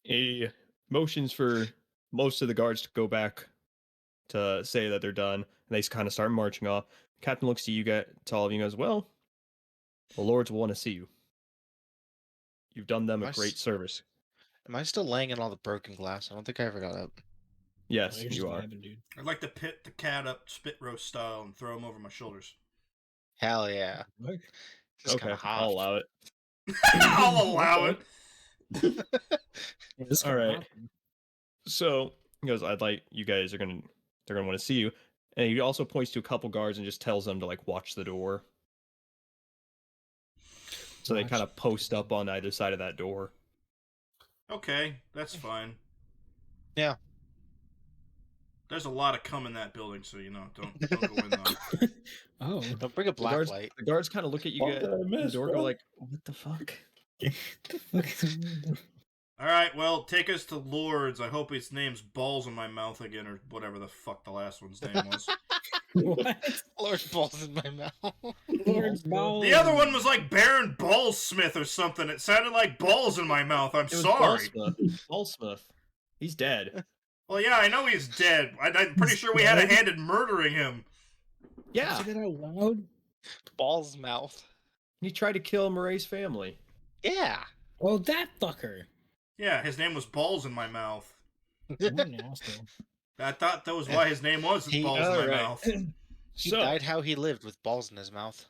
Speaker 2: He motions for most of the guards to go back to say that they're done, and they kind of start marching off. Captain looks to you guys, to all of you, and goes, "Well, the lords will want to see you. You've done them a great service."
Speaker 6: Am I still laying in all the broken glass? I don't think I ever got up.
Speaker 2: Yes,
Speaker 3: You're
Speaker 2: you are.
Speaker 3: surviving, dude.
Speaker 1: I'd like to pit the cat up spit roast style and throw him over my shoulders.
Speaker 6: Hell yeah.
Speaker 3: What?
Speaker 6: Just
Speaker 2: Okay,
Speaker 6: kind of hot.
Speaker 2: I'll allow it.
Speaker 1: I'll allow it.
Speaker 3: Yeah, this
Speaker 2: All
Speaker 3: kinda
Speaker 2: right.
Speaker 3: hot.
Speaker 2: So he goes, "I'd like you guys they're gonna want to see you," and he also points to a couple guards and just tells them to like watch the door. So they
Speaker 3: Watch
Speaker 2: kind of post up on either side of that door.
Speaker 1: Okay, that's fine.
Speaker 6: Yeah.
Speaker 1: There's a lot of cum in that building, so don't go in though.
Speaker 3: Oh.
Speaker 6: Don't bring a black light.
Speaker 2: The guards kind of look at you
Speaker 4: Fuck
Speaker 2: guys
Speaker 4: that I
Speaker 2: in the
Speaker 4: missed,
Speaker 2: door, go
Speaker 4: bro.
Speaker 2: like, "What the fuck?"
Speaker 3: The fuck is
Speaker 1: All right, well, take us to Lords. I hope his name's Balls in my mouth again, or whatever the fuck the last one's name was.
Speaker 3: What?
Speaker 6: Lord balls in my mouth.
Speaker 3: Lord Balls.
Speaker 1: The other one was like Baron Ballsmith or something. It sounded like balls in my mouth. I'm
Speaker 2: It was
Speaker 1: sorry.
Speaker 2: Ballsmith. He's dead.
Speaker 1: Well, yeah, I know he's dead. I'm pretty sure we had a hand in murdering him.
Speaker 2: Yeah,
Speaker 3: Say that out loud?
Speaker 6: Balls mouth.
Speaker 2: he tried to kill Murray's family.
Speaker 6: Yeah.
Speaker 3: Oh, that fucker.
Speaker 1: Yeah, his name was Balls in my mouth.
Speaker 3: What an asshole.
Speaker 1: I thought that was why his name was
Speaker 6: He-
Speaker 1: Balls in my
Speaker 6: alright.
Speaker 1: mouth.
Speaker 6: He
Speaker 2: So
Speaker 6: died how he lived with balls in his mouth.